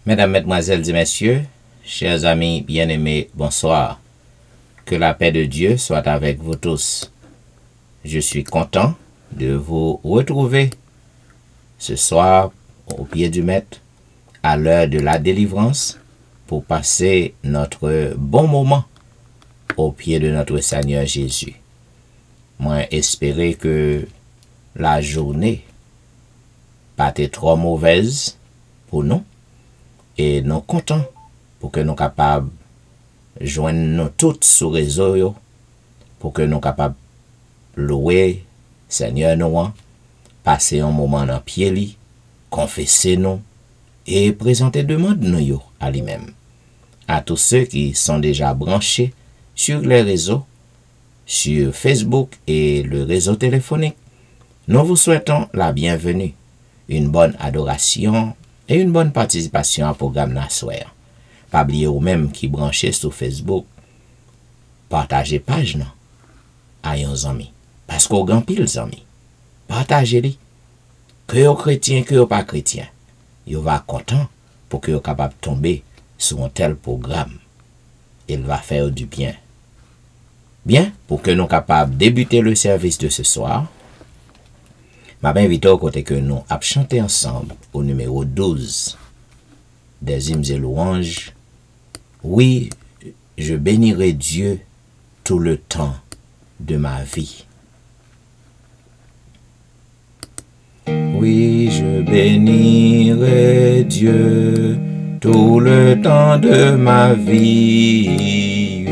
Mesdames, Mesdemoiselles et Messieurs, chers amis bien-aimés, bonsoir. Que la paix de Dieu soit avec vous tous. Je suis content de vous retrouver ce soir au pied du maître, à l'heure de la délivrance, pour passer notre bon moment au pied de notre Seigneur Jésus. Moi, espérer que la journée pas été trop mauvaise pour nous et nous contents pour que nous capables joindre nous toutes sur réseau pour que nous capables louer Seigneur nous, passer un moment dans pied li, confesser nous et présenter demande nous à lui-même. À tous ceux qui sont déjà branchés sur les réseaux, sur Facebook et le réseau téléphonique, nous vous souhaitons la bienvenue, une bonne adoration et une bonne participation au programme Nassoir. Pas oublier ou même qui branché sur Facebook, partagez page non à yon amis. Parce qu'on grand pile amis. Partagez-les. Que yon chrétien, que yon pas chrétien. Yon va content pour que yon capable de tomber sur un tel programme. Il va faire du bien. Bien, pour que nous capables de débuter le service de ce soir, m'a invité au côté que nous avons chanté ensemble au numéro 12 des hymnes et louanges. Oui, je bénirai Dieu tout le temps de ma vie. Oui, je bénirai Dieu tout le temps de ma vie.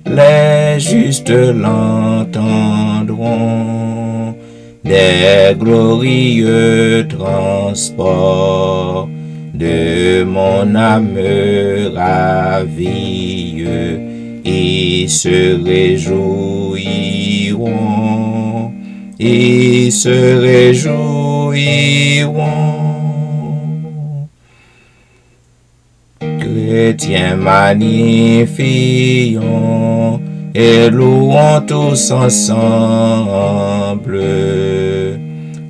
Les justes l'entendront, des glorieux transports de mon âme ravie, et se réjouiront, et se réjouiront. Chrétiens magnifions et louons tous ensemble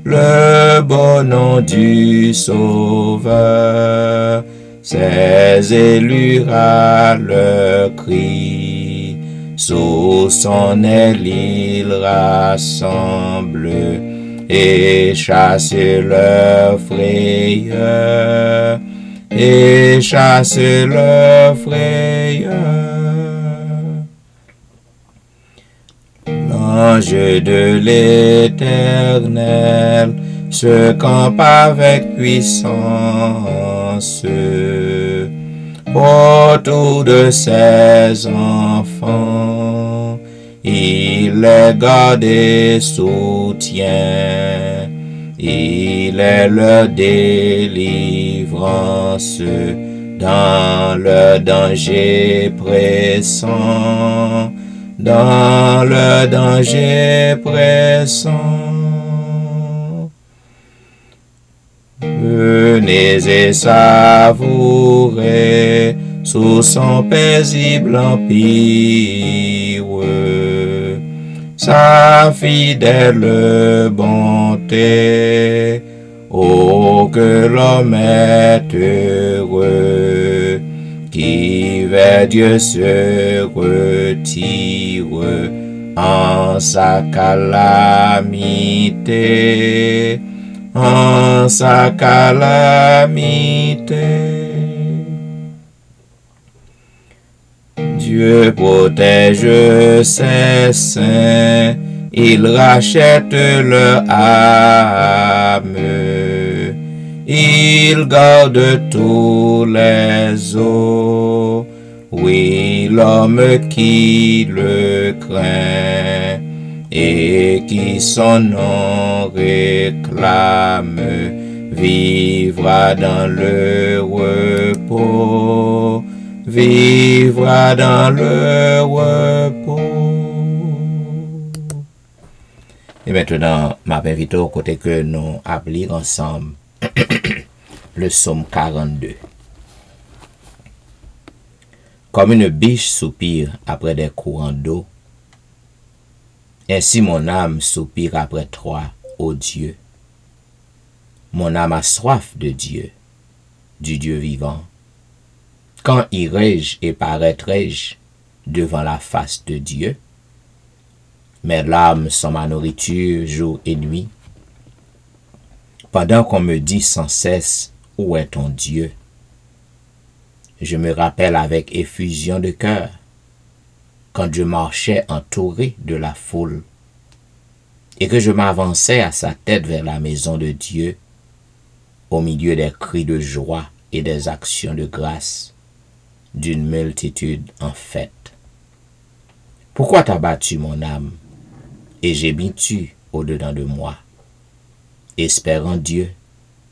le bon nom du Sauveur. Ses élus à leur cri, sous son aile ils rassemblent et chassent leur frayeur, et chassent leur frayeur. Ange de l'Éternel se campe avec puissance autour de ses enfants. Il les garde et soutient. Il est leur délivrance dans le danger pressant. Dans le danger pressant. Venez et savourez sous son paisible empire sa fidèle bonté. Oh, que l'homme est heureux qui vers Dieu se retire en sa calamité, en sa calamité. Dieu protège ses saints, il rachète leur âme, il garde tous les eaux. Oui, l'homme qui le craint et qui son nom réclame vivra dans le repos, vivra dans le repos. Et maintenant, ma invite au côté que nous appelons ensemble le psaume 42. Comme une biche soupire après des courants d'eau, ainsi mon âme soupire après toi, ô Dieu. Mon âme a soif de Dieu, du Dieu vivant. Quand irai-je et paraîtrai-je devant la face de Dieu? Mes larmes sont ma nourriture jour et nuit. Pendant qu'on me dit sans cesse, où est ton Dieu? Je me rappelle avec effusion de cœur, quand je marchais entouré de la foule, et que je m'avançais à sa tête vers la maison de Dieu, au milieu des cris de joie et des actions de grâce, d'une multitude en fête. Pourquoi t'as battu mon âme, et gémis-tu au-dedans de moi? Espère en Dieu,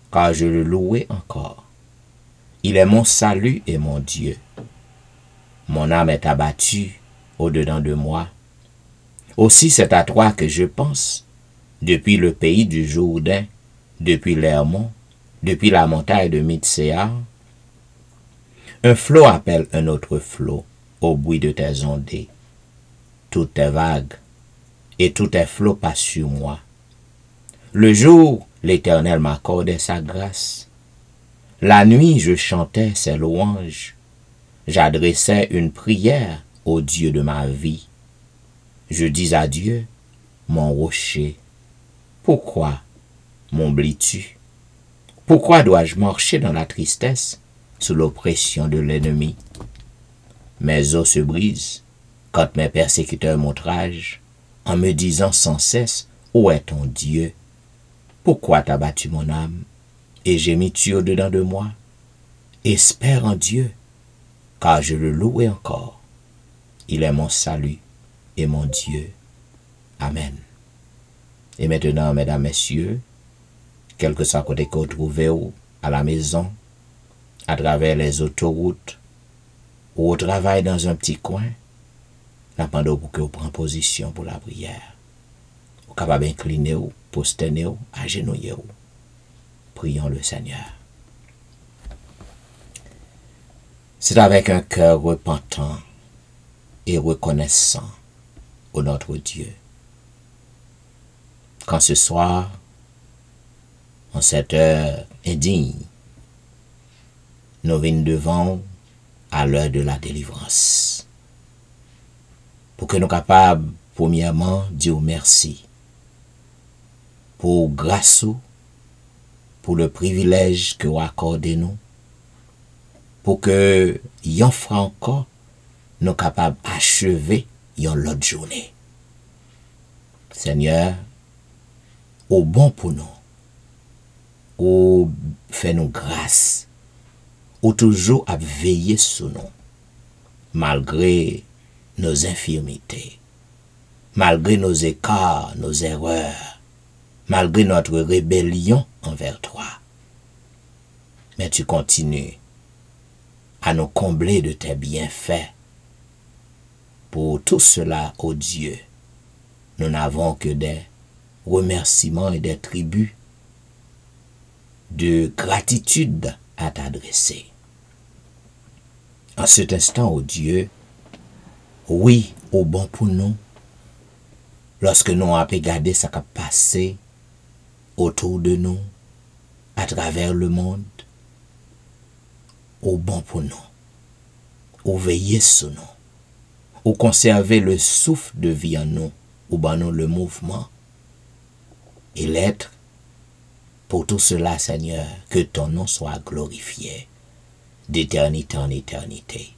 car je le louerai encore. Il est mon salut et mon Dieu. Mon âme est abattue au-dedans de moi. Aussi c'est à toi que je pense, depuis le pays du Jourdain, depuis l'Hermon, depuis la montagne de Mitsea. Un flot appelle un autre flot au bruit de tes ondées. Tout est vague et tout est flot passe sur moi. Le jour, l'Éternel m'accordait sa grâce. La nuit, je chantais ses louanges. J'adressais une prière au Dieu de ma vie. Je dis à Dieu, mon rocher, pourquoi m'oublies-tu? Pourquoi dois-je marcher dans la tristesse sous l'oppression de l'ennemi? Mes os se brisent quand mes persécuteurs m'outragent en me disant sans cesse, où est ton Dieu? Pourquoi t'as battu mon âme et gémis-tu au-dedans de moi? Espère en Dieu, car je le louerai encore. Il est mon salut et mon Dieu. Amen. Et maintenant, mesdames, messieurs, quel que soit côté que vous trouvez à la maison, à travers les autoroutes, ou au travail dans un petit coin, n'attendons pour que vous preniez position pour la prière. Vous capable d'incliner ou, posterner ou, agenouiller ou. Prions le Seigneur. C'est avec un cœur repentant et reconnaissant au notre Dieu qu'en ce soir, en cette heure indigne, nous venons devant à l'heure de la délivrance. Pour que nous soyons capables, premièrement, de dire merci pour grâce, pour le privilège que vous accordez nous, pour que, yon franco, nous capables d'achever yon l'autre journée. Seigneur, au bon pour nous, ou fais-nous grâce, ou toujours à veiller sur nous, malgré nos infirmités, malgré nos écarts, nos erreurs, malgré notre rébellion envers toi. Mais tu continues à nous combler de tes bienfaits. Pour tout cela, ô Dieu, nous n'avons que des remerciements et des tributs de gratitude à t'adresser. En cet instant, ô Dieu, oui, au bon pour nous, lorsque nous avons regardé ce qui a passé autour de nous, à travers le monde, au bon pour nous, au veiller sur nous, au conserver le souffle de vie en nous, ou ben nous le mouvement et l'être. Pour tout cela, Seigneur, que ton nom soit glorifié d'éternité en éternité.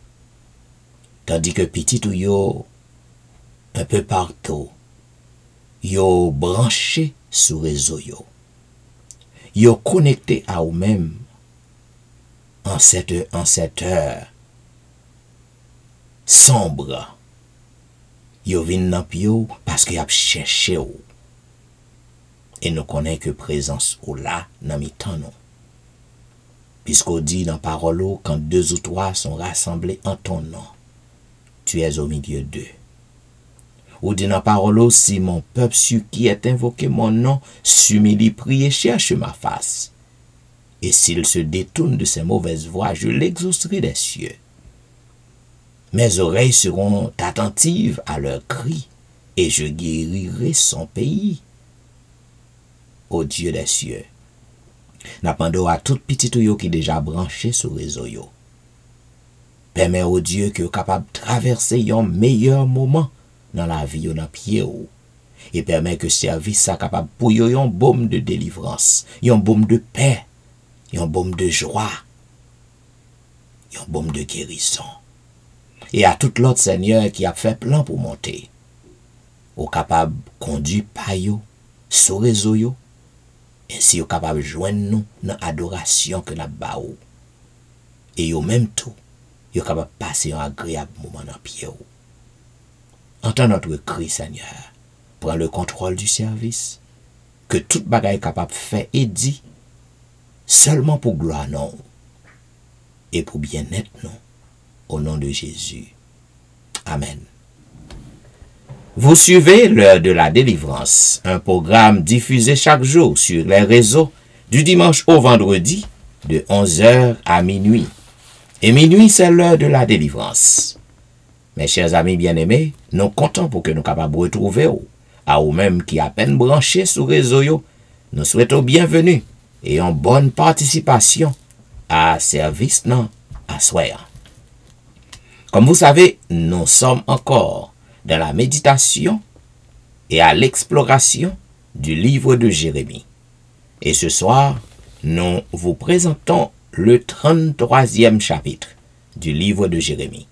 Tandis que petit ou yo, un peu partout, yo branché sur réseau yo connecté à vous-même en cette heure sombre. Yo vin nan pio parce que y a cherché ou. Et nous connaissons que présence ou là dans mi-temps nous. Puisqu'on dit dans parole ou, quand 2 ou 3 sont rassemblés en ton nom, tu es au milieu d'eux. Ou dit dans parole ou, si mon peuple qui est invoqué mon nom, s'humilie, prie et cherche ma face. Et s'il se détourne de ses mauvaises voies, je l'exaucerai des cieux. Mes oreilles seront attentives à leurs cris, et je guérirai son pays. Ô Dieu des cieux, n'appendons à tout petit yo qui déjà branché sur le réseau yo. Permets au Dieu que capable de traverser un meilleur moment dans la vie dans pied ou. Et permet que service soit capable pour yo un baume de délivrance, un baume de paix, un baume de joie, un baume de guérison. Et à tout l'autre Seigneur qui a fait plan pour monter, ou capable de conduire par yo, sur réseau yo, ainsi yo capable de joindre nous dans l'adoration que nous avons. Et yo même tout, yo capable de passer un agréable moment dans pied ou. Entends notre cri, Seigneur. Prends le contrôle du service. Que toute bagaille capable de faire et dit seulement pour gloire non. Et pour bien-être non. Au nom de Jésus. Amen. Vous suivez l'heure de la délivrance, un programme diffusé chaque jour sur les réseaux du dimanche au vendredi de 11h à minuit. Et minuit, c'est l'heure de la délivrance. Mes chers amis bien-aimés, nous comptons pour que nous capables de retrouver à vous-même qui à peine branchés sur les réseaux. Nous souhaitons bienvenue et une bonne participation à service non à soir. Comme vous savez, nous sommes encore dans la méditation et à l'exploration du livre de Jérémie. Et ce soir, nous vous présentons le 33e chapitre du livre de Jérémie.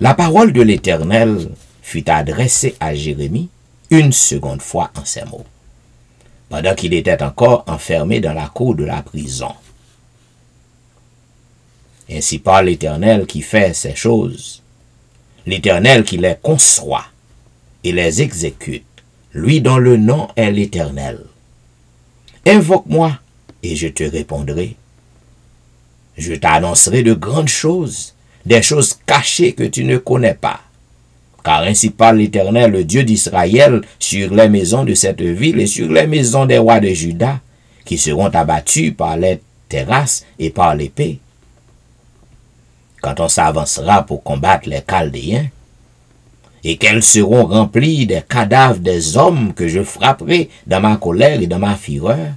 La parole de l'Éternel fut adressée à Jérémie une seconde fois en ces mots, pendant qu'il était encore enfermé dans la cour de la prison. Ainsi parle l'Éternel qui fait ces choses, l'Éternel qui les conçoit et les exécute, lui dont le nom est l'Éternel. Invoque-moi et je te répondrai. Je t'annoncerai de grandes choses, des choses cachées que tu ne connais pas. Car ainsi parle l'Éternel, le Dieu d'Israël, sur les maisons de cette ville et sur les maisons des rois de Juda, qui seront abattus par les terrasses et par l'épée. Quand on s'avancera pour combattre les Chaldéens, et qu'elles seront remplies des cadavres des hommes que je frapperai dans ma colère et dans ma fureur,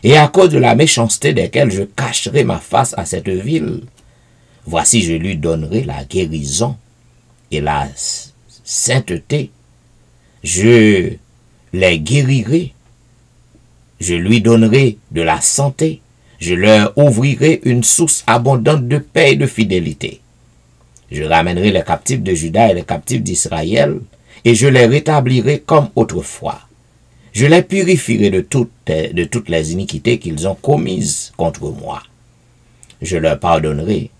et à cause de la méchanceté desquels je cacherai ma face à cette ville, voici je lui donnerai la guérison et la sainteté, je les guérirai, je lui donnerai de la santé, je leur ouvrirai une source abondante de paix et de fidélité. Je ramènerai les captifs de Juda et les captifs d'Israël, et je les rétablirai comme autrefois. Je les purifierai de toutes les iniquités qu'ils ont commises contre moi. Je leur pardonnerai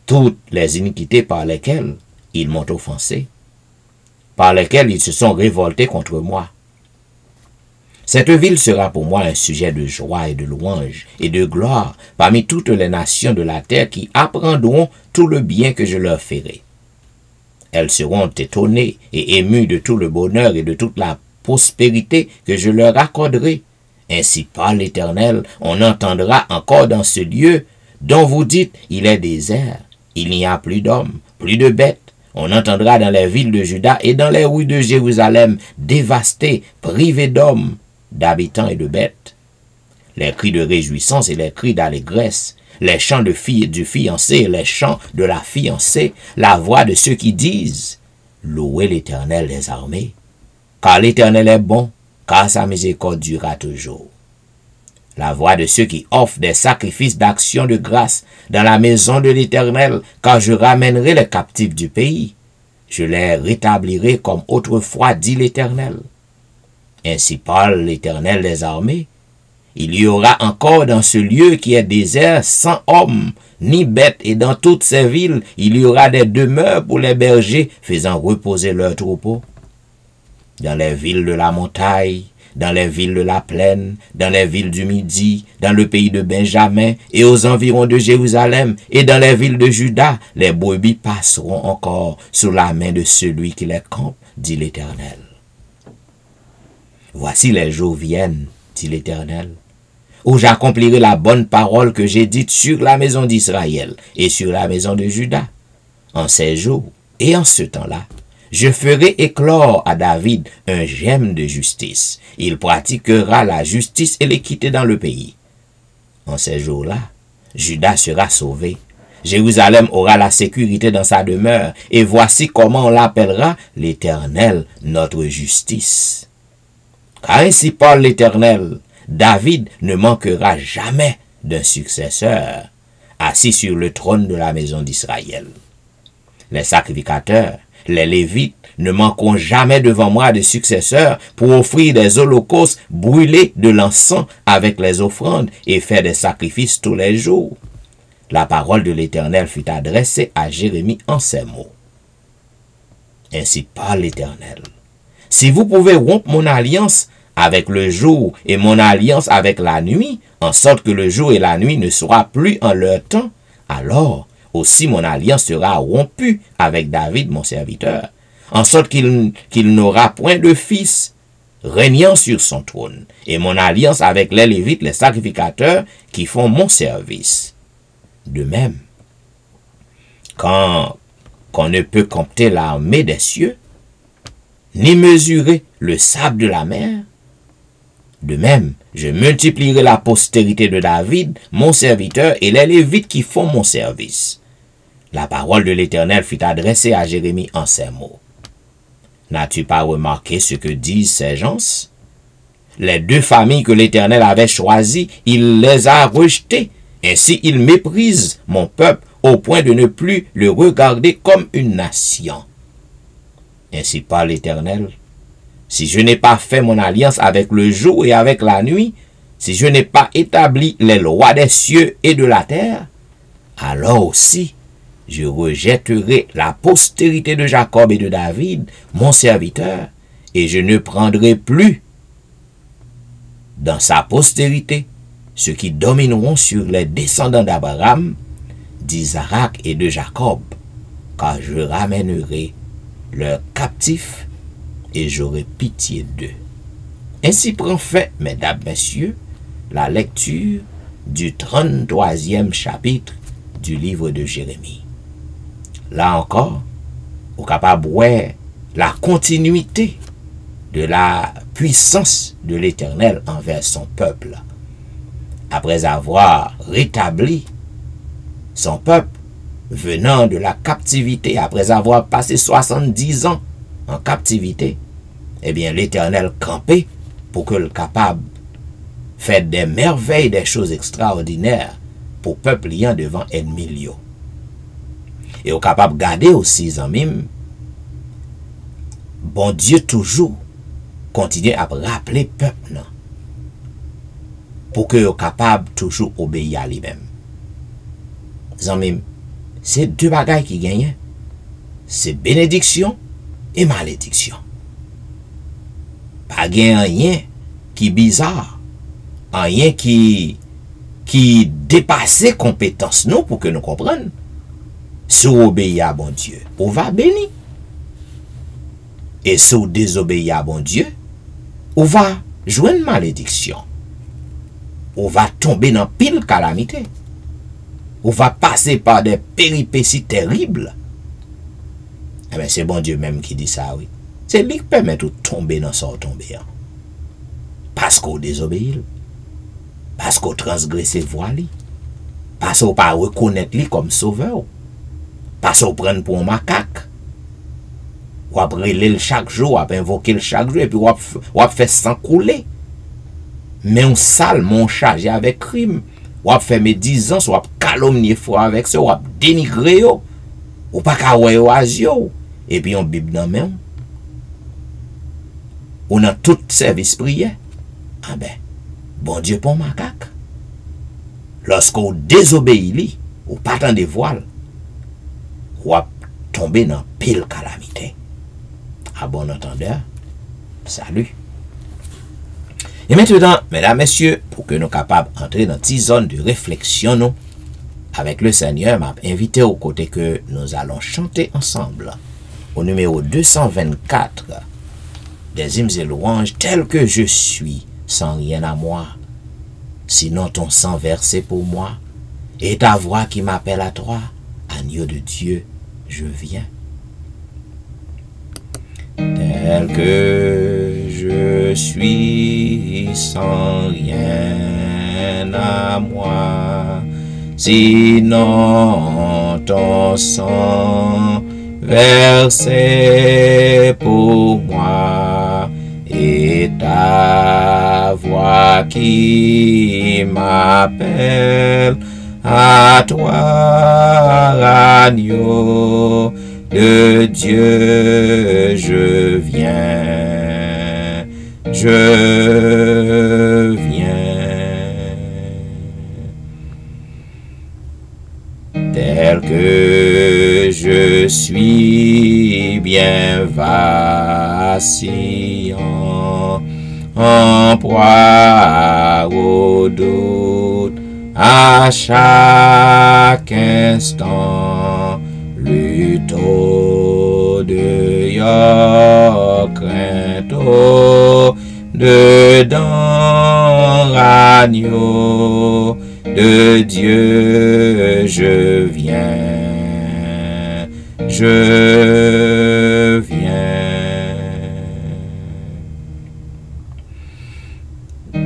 toutes les iniquités par lesquelles ils m'ont offensé, par lesquelles ils se sont révoltés contre moi. Cette ville sera pour moi un sujet de joie et de louange et de gloire parmi toutes les nations de la terre qui apprendront tout le bien que je leur ferai. Elles seront étonnées et émues de tout le bonheur et de toute la prospérité que je leur accorderai. Ainsi parle l'Éternel, on entendra encore dans ce lieu dont vous dites, il est désert, il n'y a plus d'hommes, plus de bêtes. On entendra dans les villes de Juda et dans les rues de Jérusalem, dévastées, privées d'hommes, d'habitants et de bêtes. Les cris de réjouissance et les cris d'allégresse, les chants du fiancé et les chants de la fiancée, la voix de ceux qui disent « Louez l'Éternel des armées, car l'Éternel est bon, car sa miséricorde durera toujours. » La voix de ceux qui offrent des sacrifices d'action de grâce dans la maison de l'Éternel, car je ramènerai les captifs du pays. Je les rétablirai comme autrefois, dit l'Éternel. Ainsi parle l'Éternel des armées. Il y aura encore dans ce lieu qui est désert, sans hommes, ni bêtes, et dans toutes ces villes, il y aura des demeures pour les bergers, faisant reposer leurs troupeaux. Dans les villes de la montagne, dans les villes de la plaine, dans les villes du Midi, dans le pays de Benjamin, et aux environs de Jérusalem, et dans les villes de Juda, les brebis passeront encore sous la main de celui qui les campe, dit l'Éternel. Voici les jours viennent, dit l'Éternel, où j'accomplirai la bonne parole que j'ai dite sur la maison d'Israël et sur la maison de Juda. En ces jours et en ce temps-là, je ferai éclore à David un gemme de justice. Il pratiquera la justice et l'équité dans le pays. En ces jours-là, Juda sera sauvé. Jérusalem aura la sécurité dans sa demeure. Et voici comment on l'appellera l'Éternel, notre justice. Car ainsi parle l'Éternel, David ne manquera jamais d'un successeur, assis sur le trône de la maison d'Israël. Les sacrificateurs, les Lévites, ne manqueront jamais devant moi de successeurs pour offrir des holocaustes, brûler de l'encens avec les offrandes et faire des sacrifices tous les jours. La parole de l'Éternel fut adressée à Jérémie en ces mots. Ainsi parle l'Éternel. Si vous pouvez rompre mon alliance avec le jour et mon alliance avec la nuit, en sorte que le jour et la nuit ne soient plus en leur temps, alors aussi mon alliance sera rompue avec David, mon serviteur, en sorte qu'il n'aura point de fils régnant sur son trône, et mon alliance avec les Lévites, les sacrificateurs, qui font mon service. De même, quand on ne peut compter l'armée des cieux, ni mesurer le sable de la mer, de même, je multiplierai la postérité de David, mon serviteur, et les Lévites qui font mon service. La parole de l'Éternel fut adressée à Jérémie en ces mots. N'as-tu pas remarqué ce que disent ces gens? Les deux familles que l'Éternel avait choisies, il les a rejetées. Ainsi, il méprise mon peuple au point de ne plus le regarder comme une nation. Ainsi parle l'Éternel. Si je n'ai pas fait mon alliance avec le jour et avec la nuit, si je n'ai pas établi les lois des cieux et de la terre, alors aussi je rejetterai la postérité de Jacob et de David, mon serviteur, et je ne prendrai plus dans sa postérité ceux qui domineront sur les descendants d'Abraham, d'Isaac et de Jacob, car je ramènerai leurs captifs et j'aurai pitié d'eux. Ainsi prend fin, mesdames, messieurs, la lecture du 33e chapitre du livre de Jérémie. Là encore, on est capable de voir la continuité de la puissance de l'Éternel envers son peuple. Après avoir rétabli son peuple venant de la captivité, après avoir passé 70 ans en captivité, eh bien l'Éternel campait pour que le capable fasse des merveilles, des choses extraordinaires pour peuple liant devant ennemi. Et au capable garder aussi en mime bon Dieu toujours continue à rappeler peuple non, pour que soient capable toujours obéir à lui-même. C'est deux bagailles qui gagnent. C'est bénédiction et malédiction. Pas rien qui bizarre, rien qui dépasse compétences nous pour que nous comprenions. Si vous obéissez à bon Dieu, on va bénir. Et si vous désobéissez à bon Dieu, on va jouer une malédiction. On va tomber dans pile calamité. On va passer par des péripéties terribles. Eh bien, c'est bon Dieu même qui dit ça, oui. C'est lui qui permet de tomber dans son tomber. Parce qu'on désobéit. Parce qu'on transgresse voie. Parce qu'on ne pas reconnaître lui comme sauveur. Parce qu'on prend pour un macaque. Ou après le chaque jour, ou après invoquer le chaque jour, et puis ou fait sans couler. Mais on sale, mon chargé avec crime. Ou fait médisance, ou calomnier foi avec ça, ou dénigrer, ou pas qu'à yo. Et puis on bible dans main. On a tout service prière. Ah ben, bon Dieu pour macaque. Lorsqu'on désobéit, ou pas dans des voiles, ou tomber dans pile calamité. À bon entendeur, salut. Et maintenant, mesdames, messieurs, pour que nous soyons capables d'entrer dans une zone de réflexion, nous, avec le Seigneur, m'a invité au côté que nous allons chanter ensemble, au numéro 224, des hymnes et louanges, tel que je suis, sans rien à moi, sinon ton sang versé pour moi, et ta voix qui m'appelle à toi, agneau de Dieu, je viens. Tel que je suis, sans rien à moi, sinon ton sang versé pour moi, et ta voix qui m'appelle à toi, agneau de Dieu, je viens, je viens. Tel que je suis, bien vacillant, en proie au doute, à chaque instant, luto de yo crainte dedans agneau de Dieu, je viens, je viens.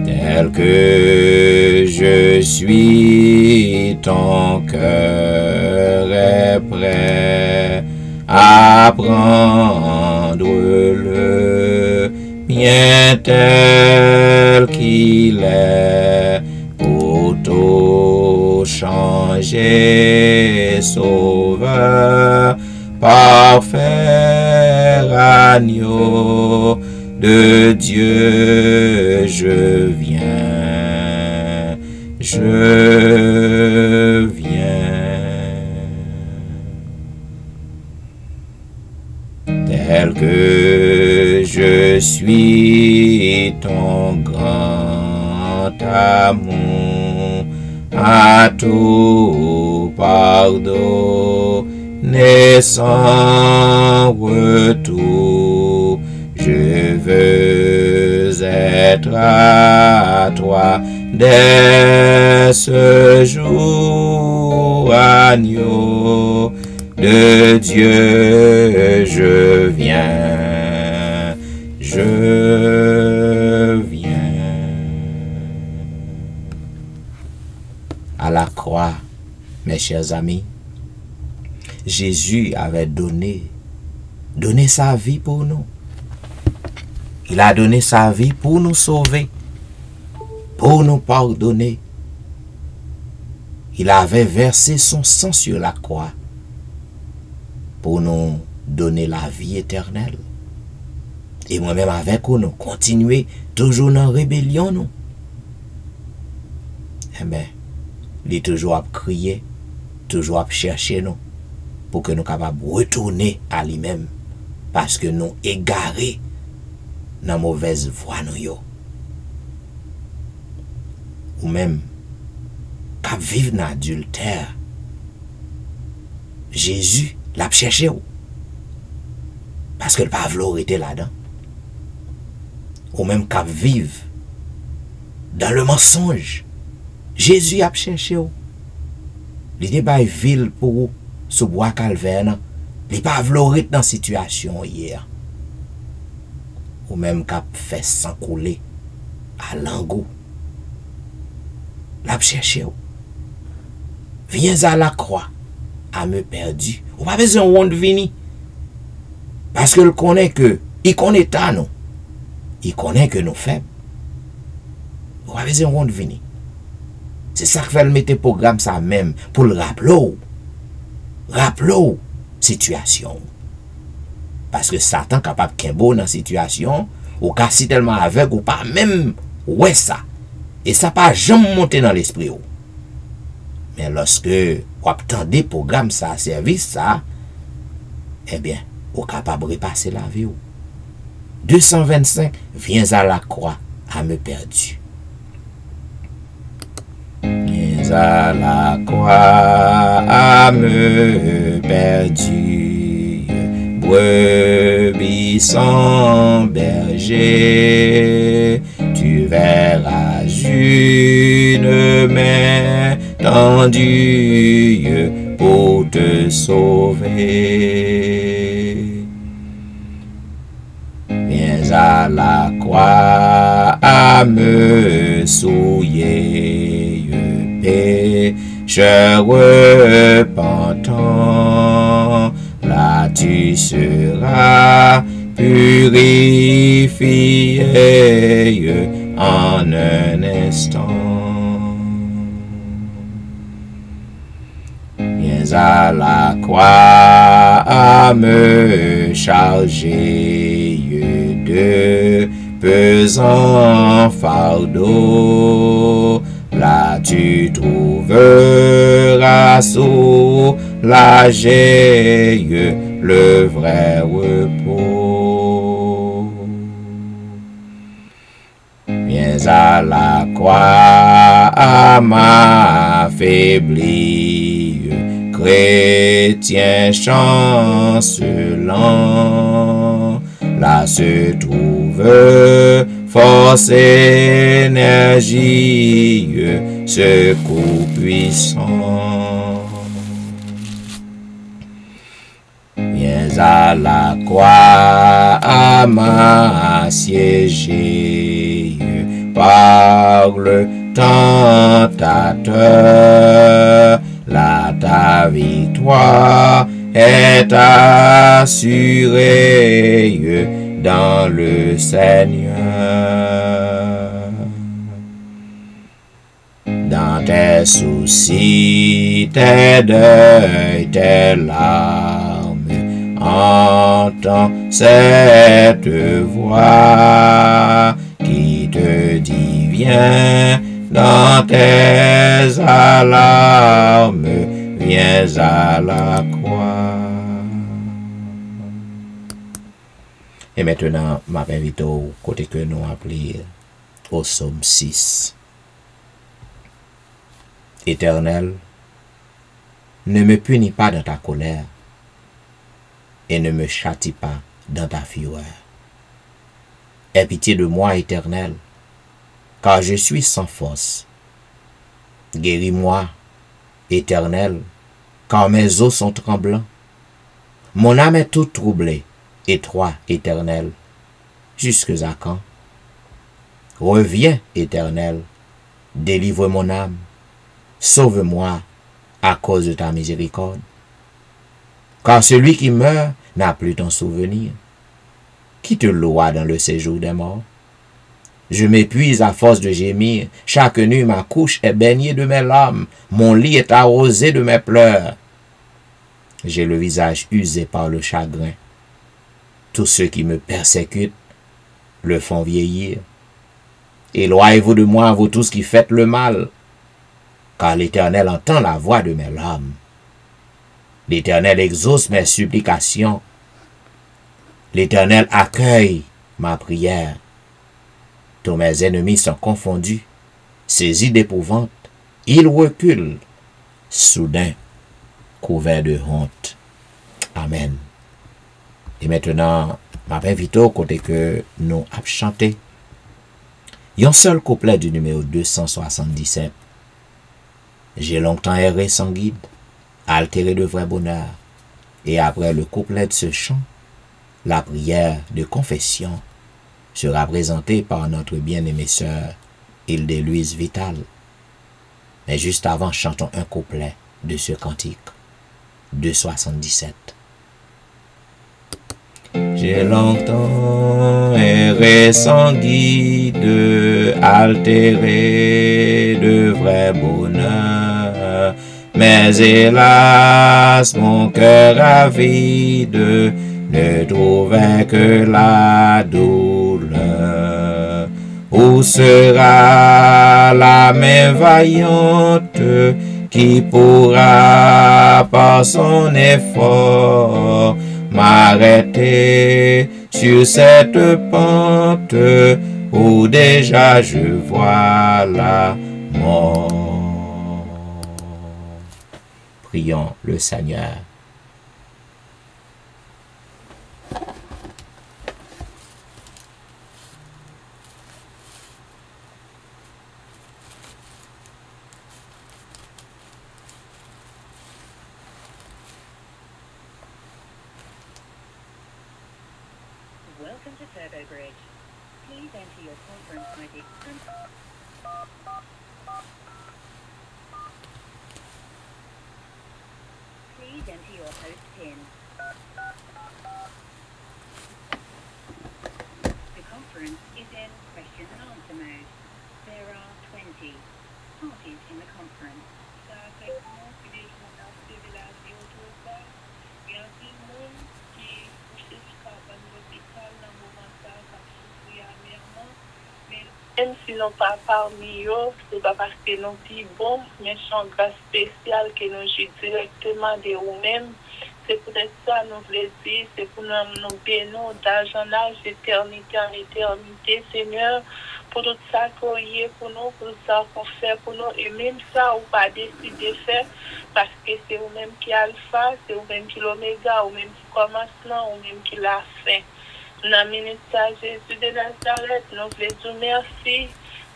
Tel que je suis, ton cœur est prêt à prendre le mien tel qu'il est, pour tout changer, sauveur, parfait agneau de Dieu, je viens, je viens. Tel que je suis, ton grand amour à tout pardonner sans retour, je veux être à toi dès ce jour, agneau de Dieu, je viens, je viens. À la croix, mes chers amis, Jésus avait donné sa vie pour nous. Il a donné sa vie pour nous sauver, pour nous pardonner. Il avait versé son sang sur la croix pour nous donner la vie éternelle. Et moi-même avec vous, nous continuer toujours dans la rébellion, nous. Eh bien, il est toujours à crier, toujours à chercher nous, pour que nous soyons capables de retourner à lui-même. Parce que nous égarés dans la mauvaise voie, nous. Ou même, qu'à vivre dans l'adultère, Jésus l'a cherché. Parce que le Pavlo était là-dedans. Ou même qu'à vivre dans le mensonge, Jésus a cherché. Il était pas ville pour vous, sous bois calvaire. Il pas valorisé dans la situation hier. Ou même qu'à fait sang couler à l'angou. L'a cherché. Viens à la croix, à me perdu. Ou pas besoin de venir. Parce que il connaît que, il connaît ta nous. Il connaît que nous faibles. Ou pas besoin de venir. C'est ça que fait le mettre programme ça même, pour le rappeler. Rappelez situation. Parce que Satan est capable de bon dans la situation, ou si tellement avec, ou pas même, ouais ça. Et ça pas jamais monter dans l'esprit. Mais lorsque vous attendez des programmes, ça, service, ça, eh bien, vous êtes capable de repasser la vie. 225, viens à la croix à me perdu. Viens à la croix à me perdu. Brebis sans berger, tu verras une main tendue pour te sauver. Viens à la croix à me souiller, pécheur repentant, là tu seras purifié en un instant. Viens à la croix à me charger de pesants fardeaux. Là tu trouveras soulagé le vrai repos. Viens à la croix à m'affaiblir, chrétien chancelant. Là se trouve force, énergie, secours puissant. Viens à la croix à m'assiéger par le tentateur. Là ta victoire est assurée dans le Seigneur. Dans tes soucis, tes deuils, tes larmes, entends cette voix qui te dit viens dans tes alarmes, viens à la croix. Et maintenant, ma invite au côté que nous appelons au psaume 6. Éternel, ne me punis pas dans ta colère et ne me châtie pas dans ta fureur. Aie pitié de moi, Éternel, car je suis sans force. Guéris-moi, Éternel, car mes os sont tremblants. Mon âme est toute troublée, et toi, Éternel, jusque à quand? Reviens, Éternel, délivre mon âme, sauve-moi à cause de ta miséricorde. Car celui qui meurt n'a plus ton souvenir. Qui te loua dans le séjour des morts? Je m'épuise à force de gémir. Chaque nuit, ma couche est baignée de mes larmes. Mon lit est arrosé de mes pleurs. J'ai le visage usé par le chagrin. Tous ceux qui me persécutent le font vieillir. Éloignez-vous de moi, vous tous qui faites le mal, car l'Éternel entend la voix de mes larmes. L'Éternel exauce mes supplications. L'Éternel accueille ma prière. Tous mes ennemis sont confondus, saisis d'épouvante. Ils reculent, soudain, couverts de honte. Amen. Et maintenant, je m'invite au côté que nous avons chanté. Un seul couplet du numéro 277. J'ai longtemps erré sans guide, altéré de vrai bonheur. Et après le couplet de ce chant, la prière de confession sera présentée par notre bien-aimée sœur Hilde-Louise Vital. Mais juste avant, chantons un couplet de ce cantique 277. J'ai longtemps erré sans guide, altéré de vrai bonheur. Mais hélas, mon cœur avide ne trouvait que la douleur. Où sera la main vaillante qui pourra par son effort m'arrêter sur cette pente où déjà je vois la mort. Prions le Seigneur. Welcome to Turbo Bridge. Please enter your conference ID. Please enter your host PIN. The conference is in question and answer mode. There are 20 parties in the conference. Même si nous pas parmi eux, c'est pas parce que nous sommes bons, mais c'est une grâce spéciale que nous jouons directement de nous-mêmes. C'est peut-être ça nous voulons dire, c'est pour nous bénir d'argent d'âge, d'éternité en éternité, Seigneur, pour tout ça qu'on y est pour nous, pour tout ça qu'on fait pour nous, et même ça, ou pas décider de faire, parce que c'est vous-même qui est alpha, c'est vous-même qui est l'oméga, ou même qui commencement, ou même qui l'a fin. Dans le ministère Jésus de Nazareth, nous voulons dire merci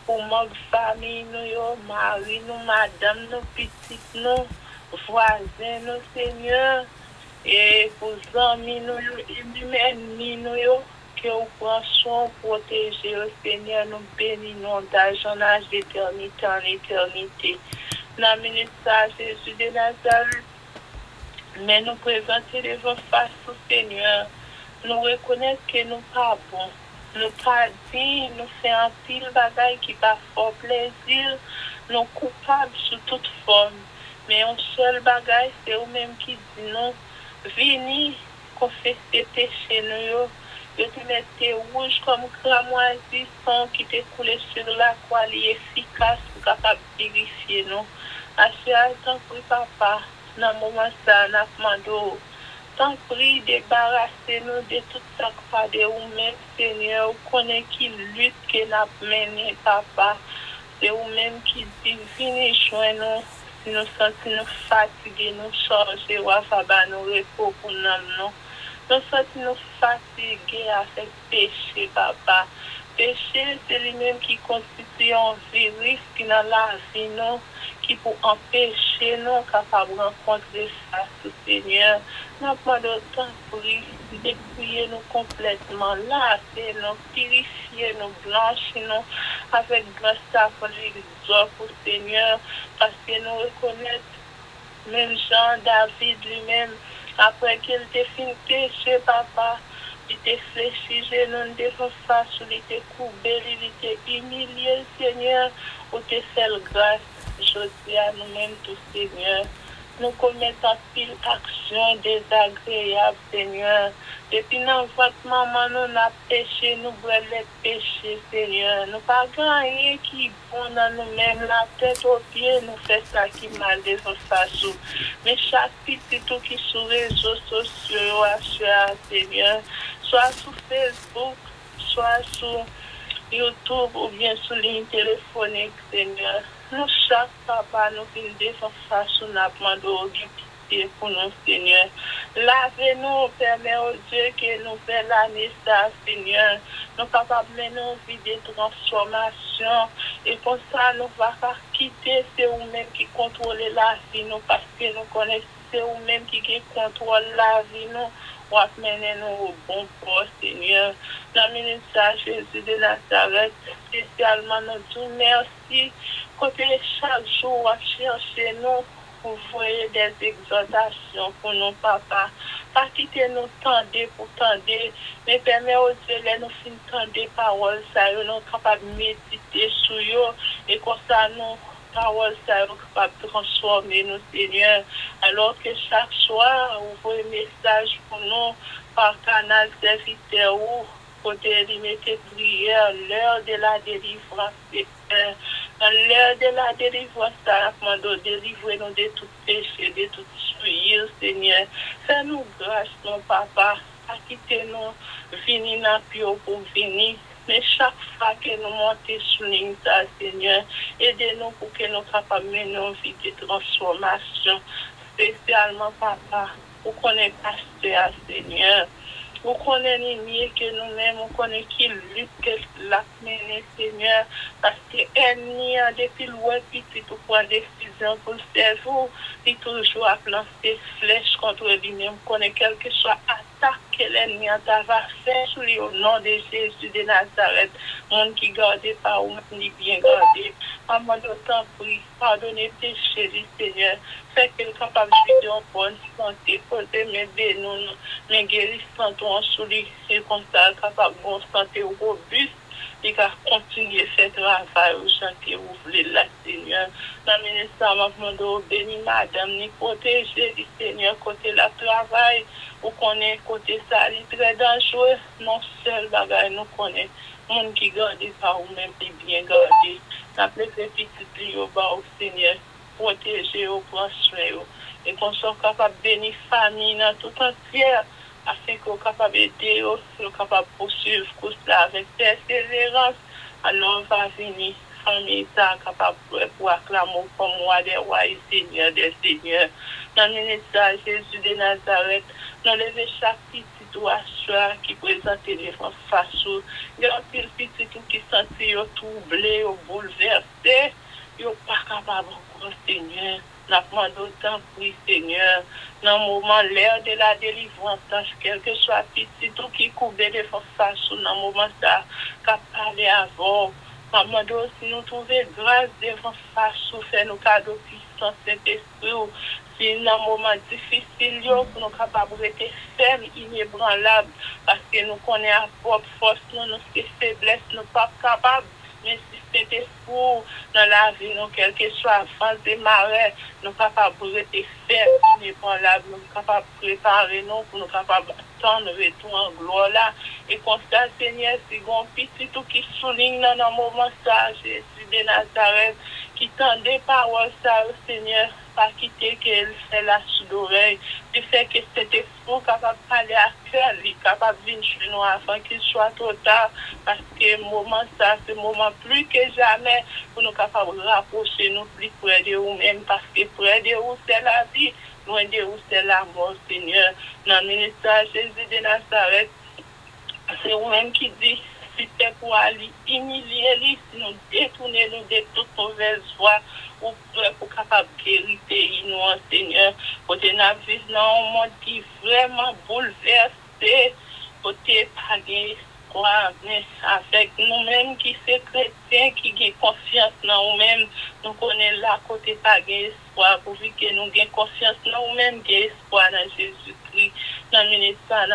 pour notre famille, nous, mari, nous, madame, nous, petites, nous, voisins, nous, Seigneur, et pour les amis, nous, et même ennemis, nous, que vous prenez soin, protéger, Seigneur, nous bénissons d'argent d'éternité en éternité. Dans le ministère Jésus de Nazareth, mais nous présenter devant face au Seigneur. Nous reconnaissons que nous pas bons. Nous pas dignes, nous faisons un pile bagaille qui pas fort plaisir. Nous coupables sous toute forme. Mais un seul bagaille, c'est vous-même qui dit non. Venez confesser péché nous. Vous te mettez rouge comme cramoisi, sang qui te coule sur la croix, efficace pour capable purifier nous. Assez tant que papa, dans le moment ça, n'a demandé. Tant prie, débarrassez-nous de tout ça que de vous-même, Seigneur. Vous connaissez qui lutte que n'a mené, papa. C'est vous-même qui dit, venez joindre nous. Si nous sentons nous fatigués, nous chargés, ou à nous repos pour nous. Nous sentons nous fatigués avec péché, papa. Péché, c'est lui-même qui constitue un virus qui dans la vie, nous, qui pour empêcher nous capables de rencontrer ça, Seigneur. Nous demandons tant pour dépouiller nous complètement, laver nous, purifier nous, blanchir nous avec grâce à l'exode pour Seigneur, parce que nous reconnaissons, même Jean David lui-même, après qu'il ait fini péché, papa, il était fléchi, genou devant face, il était courbé, il était humilié, Seigneur, où te fait grâce. Je dis à nous-mêmes, tout Seigneur, nous commettons pile action désagréable, Seigneur. Depuis notre maman, nous avons péché, nous voulons pécher, Seigneur. Nous pas rien qui bon dans nous-mêmes, la tête aux pieds, nous fait ça qui mal des façons. Mais chaque petit tout qui sur les réseaux sociaux, Seigneur, soit sur Facebook, soit sur YouTube ou bien sur ligne téléphonique, Seigneur. Nous, chaque papa, nous finissons de façon à demander pitié pour nous, Seigneur. Lavez-nous, permet au Dieu que nous faisons l'année, ça, Seigneur. Nous capables de nous vivre des transformations. Et comme ça, nous ne va pas quitter, c'est vous-même qui contrôle la vie, nous, parce que nous connaissons, c'est vous-même qui contrôle la vie, nous. Ou amener nous au bon port, Seigneur. Dans le ministère Jésus de Nazareth, spécialement nous disons merci. Côté chaque jour, à chercher nous, vous voyez des exhortations pour nos papas. Pas quitter nous tendre pour tendre, mais permet aux Dieu de nous finir tendre des paroles, ça nous sommes capables de méditer sur eux, et comme ça nous paroles ça nous capables de transformer nous, Seigneur. Alors que chaque soir, vous voyez un message pour nous par canal serviteur ou côté limité prière, l'heure de la délivrance, dans l'heure de la délivrance, ça demande délivrer nous de tout péché, de tout souillure, Seigneur. Fais-nous grâce, mon papa, à quitter nous, venir dans le pour venir. Mais chaque fois que nous montons sur ligne, Seigneur, aidez-nous pour que nous capables de mener une vie de transformation, spécialement, papa, pour qu'on ait pasteur, Seigneur. Vous connaissez mieux que nous-mêmes, vous connaissez qui lutte, que la mener, Seigneur, parce que l'ennemi a depuis loin, petit pour prendre des décisions pour le cerveau, il toujours à lancer flèches contre lui-même, vous connaissez quel que soit attaque que l'ennemi a fait sur lui au nom de Jésus de Nazareth, monde qui garde par ou ni bien gardé. Maman, d'autant prie, pardonnez péché du Seigneur, fait qu'il est capable de vivre en bonne santé, poser mes bénons, mes guérissants sur lui, et comme ça, capable de bonne santé robuste, et qu'à continuer à faire travail au chantier, vous voulez la Seigneur. Dans le ministère, je demande béni madame, ni protéger le Seigneur, côté la travail, ou qu'on est côté ça, il est très dangereux, non seul bagage, nous connaissons. Monde qui garde par ou même qui bien gardé. N'appelez les petits plis au bas au Seigneur, protéger au prendre soin. Et qu'on soit capable de bénir famille dans tout entière, afin qu'on soit capable d'aider, qu'on soit capable de poursuivre tout cela avec persévérance. Alors on va venir, famille, ça capable pour acclamer comme moi des rois et seigneurs des seigneurs. Dans le ministère Jésus de Nazareth, nous levons chaque petit soir qui présente les face. Il y a un petit qui sentit troublé, bouleversé, il n'est pas capable de Seigneur. Nous demandons autant pour Seigneur. Dans le moment, l'heure de la délivrance, quel que soit petit tout qui couvre de face, dans le moment, ça, qu'a parlé avant. Nous demandons aussi nous trouver grâce devant face, faire nos cadeaux puissants, Saint-Esprit. C'est un moment difficile pour nous capables de rester fermes, inébranlables, parce que nous connaissons à propre force, nous faiblesses, nous ne sommes pas capables. Mais si c'était pour dans la vie, nous, quel que soit vent et marée, nous sommes capables de rester fermes, inébranlables, nous sommes capables de préparer nous pour nous capables d'attendre le retour en gloire là. Et comme ça, Seigneur, c'est un petit tout qui souligne dans un moment ça, Jésus de Nazareth, qui tend des paroles ça, Seigneur. Pas quitter qu'elle fait la sous l'oreille, du fait que c'était fou, capable de parler à cœur, capable de venir chez nous avant qu'il soit trop tard, parce que le moment ça, c'est le moment plus que jamais pour nous capables de rapprocher nous plus près de vous-même, parce que près de vous, c'est la vie, loin de vous, c'est la mort, Seigneur. Dans le ministère Jésus de Nazareth, c'est vous-même qui dit, si c'est pour aller humilier, si nous détourner nous de toute mauvaise voie, ou pour capable de guérir pays, nous, Seigneur, pour nous vivre dans un monde qui est vraiment bouleversé, pour ne pas espoir, mais avec nous-mêmes qui sommes chrétiens, qui avons confiance dans nous-mêmes, nous connaissons là côté pas espoir, pour que nous ayons confiance dans nous-mêmes, qui espoir dans Jésus-Christ, dans le ministère,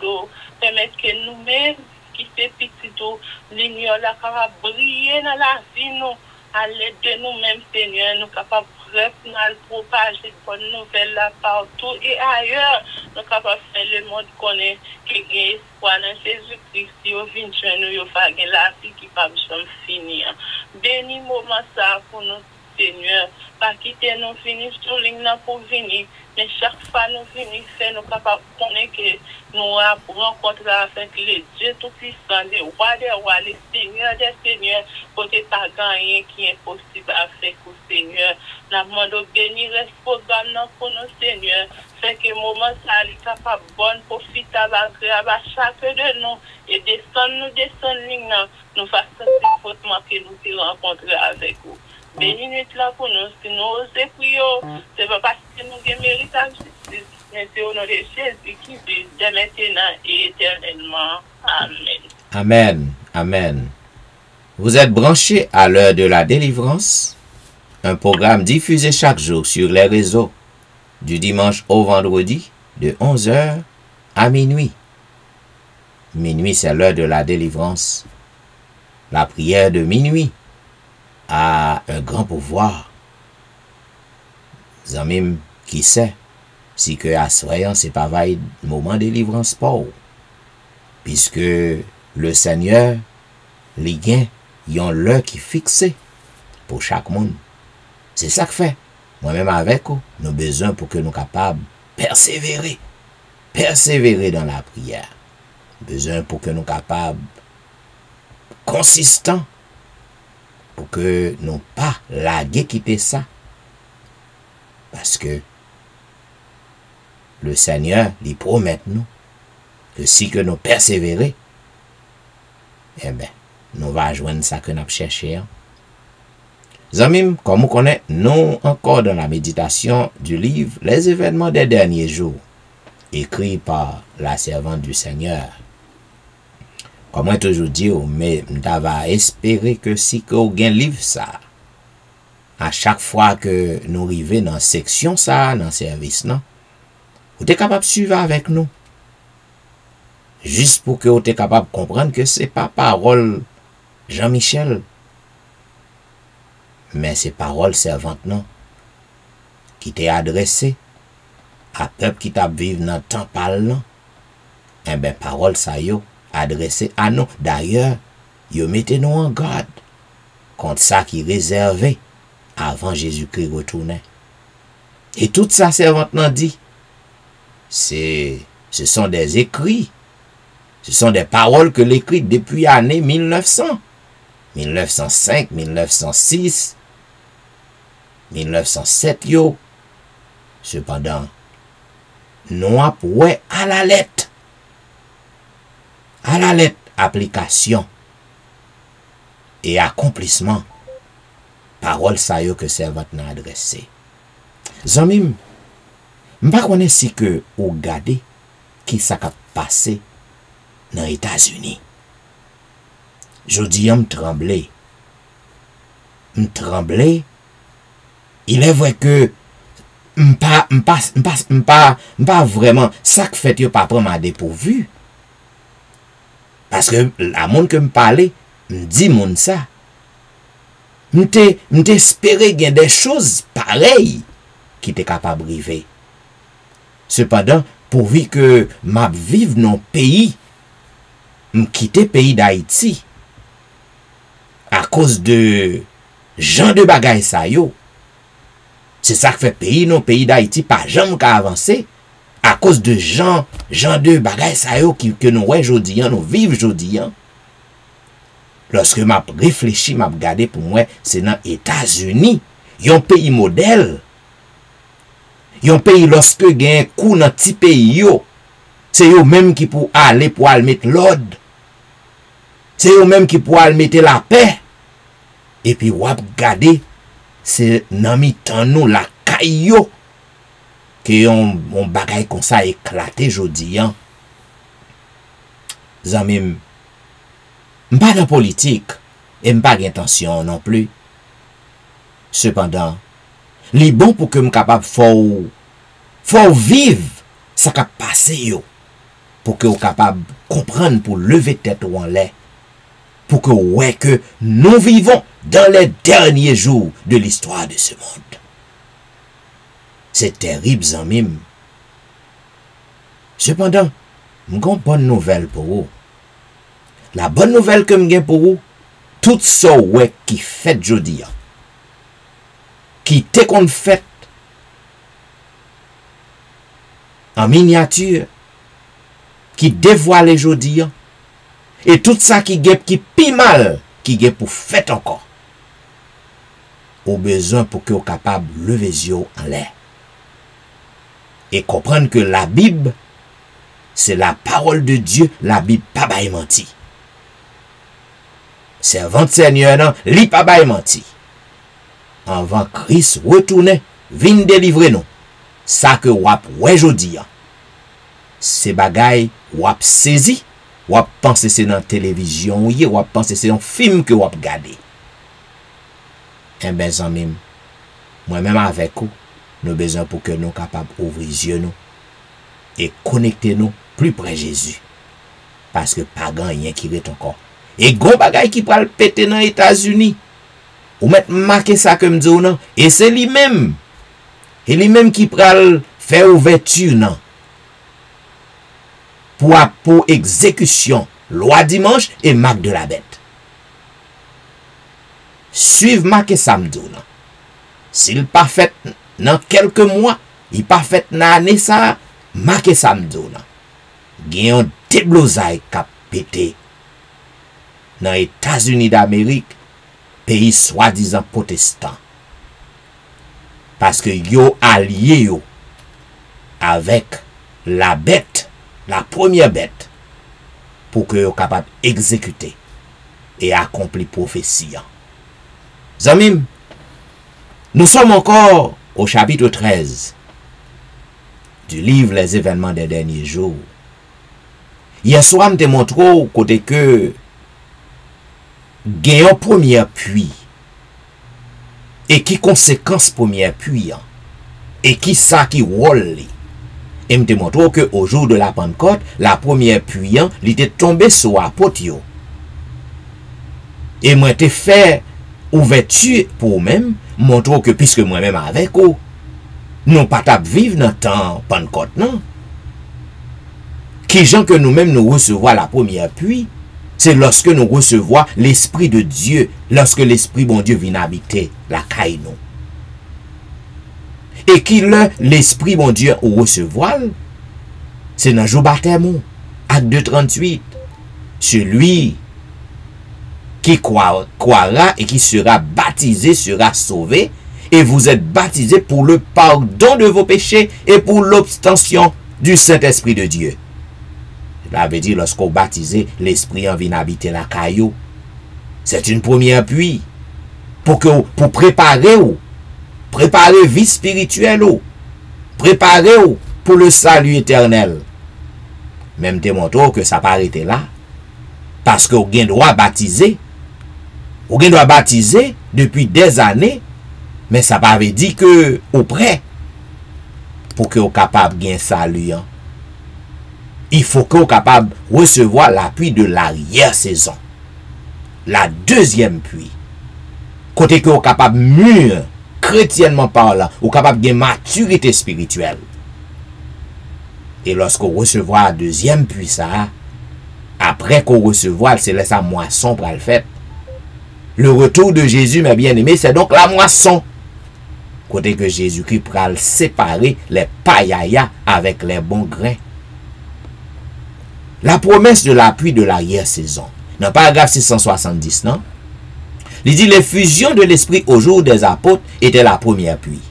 nous permettre que nous-mêmes, qui fait petit tout, lumière là capable briller dans la vie nous à l'aide de nous-mêmes Seigneur nous capables vrai pour nous propager de bonnes nouvelles là partout et ailleurs. Nous sommes capables de faire le monde connaître qu'il y a espoir dans Jésus-Christ. Si vous venez de nous, vous avez la vie qui ne va jamais finir. Béni moment ça pour nous, Seigneur. Pas quitter nous finir sur ligne pour venir. Mais chaque fois nous venons faire, nous capables de connaître que nous rencontrons avec les dieux tout-puissants, les rois des rois, les seigneurs des seigneurs, pour ne pas gagner qui est possible à faire pour le Seigneur. Nous demandons bénir ce programme pour nos seigneurs. Fait que le moment ça est capable de bon, profitable, agréable à chacun de nous. Et descendre ligne, nous faisons ce fautement que nous te rencontrons avec vous. Béni nuit là pour nous, si nous osons prier, ce n'est pas parce que nous avons mérité la justice, mais c'est au nom de Jésus qui vit dès maintenant et éternellement. Amen. Amen. Amen. Vous êtes branchés à l'heure de la délivrance, un programme diffusé chaque jour sur les réseaux, du dimanche au vendredi, de 11h à minuit. Minuit, c'est l'heure de la délivrance. La prière de minuit a un grand pouvoir. Zamim qui sait si que à soyant c'est pas vaille moment de délivrance pour puisque le Seigneur les gains yon l'heure qui fixé pour chaque monde. C'est ça que fait moi-même avec vous nous besoin pour que nous capables persévérer dans la prière. Besoin pour que nous capables consistants pour que nous pas laguer quitter ça. Parce que le Seigneur lui promet nous que si que nous persévérer, eh bien, nous va joindre ça que nous cherchons. Zamim, comme vous connaissez, nous encore dans la méditation du livre Les événements des derniers jours, écrit par la servante du Seigneur. Comme moi toujours dit, mais m'tava espérer que si que vous avez un livre ça, à chaque fois que nous arrivons dans section ça, dans service non, vous êtes capable de suivre avec nous. Juste pour que vous êtes capable de comprendre que c'est pas parole Jean-Michel, mais c'est parole servante non, qui t'est adressée à peuple qui t'a vivre dans temps parlant. Eh bien, parole ça yo adressé à nous. D'ailleurs, yo mettez-nous en garde contre ça qui est réservé avant Jésus-Christ retourner. Et tout ça, servante n'a dit, ce sont des écrits, ce sont des paroles que l'écrit depuis l'année 1900, 1905, 1906, 1907 yo. Cependant, nous avons à la lettre, application et accomplissement, parole ça yo que servante n'a adressé. Zamim, m'pa connaît si que ou gade qui ça a passé dans les États-Unis. Jodi m'tremblé. Il est vrai que m'pa vraiment ça que fait yo pas prendre à dépourvu. Parce que la monde que me parlait, me dit moun ça. M'te espéré gen des choses pareilles qui étaient capables de arriver. Cependant, pourvu que m'a vive dans pays, m'quitter pays d'Haïti à cause de gens de bagay sa yo. C'est ça qui fait pays non pays d'Haïti pas jamais qu'à avancer. À cause de gens de bagay sa yo que nous ouais jodi, nous vivons jodi. Lorsque m'a réfléchi, m'a regardé pour moi, c'est dans les États-Unis, un pays modèle. Un pays lorsque gen coup dans petit pays yo, c'est eux même qui pour aller mettre l'ordre. C'est eux même qui pour aller mettre la paix. Et puis wap regarder, c'est nan mi tan nous la kayo que on bagay comme ça éclaté jodi an. Zamim, m'pas dans politique et m'pas d'intention non plus. Cependant, li bon pour que m'capable faut vivre ça qu'a passé yo pour que vous capable comprendre pour lever tête ou en l'air pour que ouais que nous vivons dans les derniers jours de l'histoire de ce monde. C'est terrible, zanmim. Cependant, m'gon bonne nouvelle pour vous. La bonne nouvelle que m'gen pour vous, tout ça ouais qui fait jodi, qui te qu'on fait en miniature, qui dévoile jodi, et tout ça qui pi mal, qui gen pour fait encore. Au besoin pour que vous capable lever les yeux en l'air. Et comprendre que la Bible, c'est la parole de Dieu, la Bible pas bail menti. Servant Seigneur, non, li pas bail menti. Avant Christ retourne, vin délivrer nous. Ça que wap ouais jodi. C'est bagay wap saisi, wap pense c'est dans télévision, wap pense c'est un film que wap gade. Eh ben zanmim, moi-même avec vous, nous besoin pour que nous capables d'ouvrir les yeux nous et connecter nous plus près de Jésus. Parce que pas grand rien qui est encore. Et gros bagay qui pral péter dans les États-Unis. Ou mettre marquer ça comme dit non. Et c'est lui-même. Et lui-même qui pral faire ouverture non. Pour exécution, loi dimanche et marque de la bête. Suivre marquer samedi non. S'il pas fait dans quelques mois, il pas fait dans l'année ça, marqué samedi non. Gen déblosaille k'ap pété dans les États-Unis d'Amérique, pays soi-disant protestant. Parce que yo allié yo avec la bête, la première bête, pour que yo capable exécuter et accomplir prophétie. Zamim, nous sommes encore au chapitre 13 du livre Les événements des derniers jours. Hier soir, je te montre côté que gagnant première pluie et qui conséquence première pluie et qui ça qui roule. Et je te montre que au jour de la Pentecôte, la première pluie il était tombé sur apôtre. Et moi te fait ouverture pour même montre que puisque moi-même avec vous, non pas tap vivre dans temps Pentecôte non. Qui gens que nous-mêmes nous recevons la première pluie, c'est lorsque nous recevons l'Esprit de Dieu, lorsque l'Esprit bon Dieu vient habiter la caille nous. Et qui l'Esprit bon Dieu recevoir, c'est dans le jour baptême, acte 2:38. Celui qui croira et qui sera baptisé sera sauvé, et vous êtes baptisés pour le pardon de vos péchés et pour l'obtention du Saint-Esprit de Dieu. Cela veut dire, lorsqu'on baptise, l'Esprit en vient habiter la caillou. C'est une première pluie pour préparer vie spirituelle, préparer pour le salut éternel. Même te montre que ça pas arrêté là, parce que vous avez droit baptiser, depuis des années, mais ça pas veut dire que vous prêt pour que vous capable de gagner salut. Il faut que vous capable de recevoir la pluie de l'arrière-saison. La deuxième pluie. Côté que vous capable mûr, chrétiennement parlant, vous capable de maturité spirituelle. Et lorsque vous recevez la deuxième pluie, ça, après qu'on recevoir, c'est là sa moisson pour le fait. Le retour de Jésus, mes bien-aimés, c'est donc la moisson. Côté que Jésus-Christ pourra séparer les paillayas avec les bons grains. La promesse de la pluie de l'arrière-saison. Dans le paragraphe 670, non? Il dit l'effusion de l'esprit au jour des apôtres était la première pluie.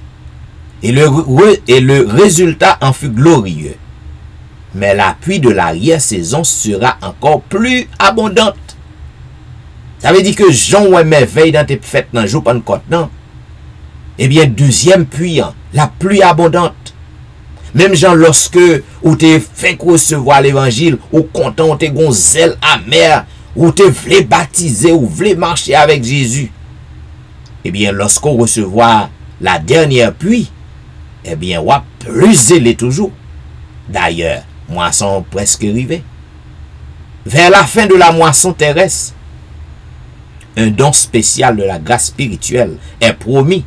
Et le résultat en fut glorieux. Mais la pluie de l'arrière-saison sera encore plus abondante. Ça veut dire que Jean ou merveille dans tes fêtes dans le jour Pentecôte, non? Eh bien, deuxième pluie, la pluie abondante. Même Jean, lorsque ou te fait recevoir l'évangile, ou content, ou te gon zèle amer, ou te voulez baptiser, ou voulez marcher avec Jésus. Eh bien, lorsqu'on recevoir la dernière pluie, eh bien, on plus zélé toujours. D'ailleurs, moisson presque arrivée. Vers la fin de la moisson terrestre, un don spécial de la grâce spirituelle est promis.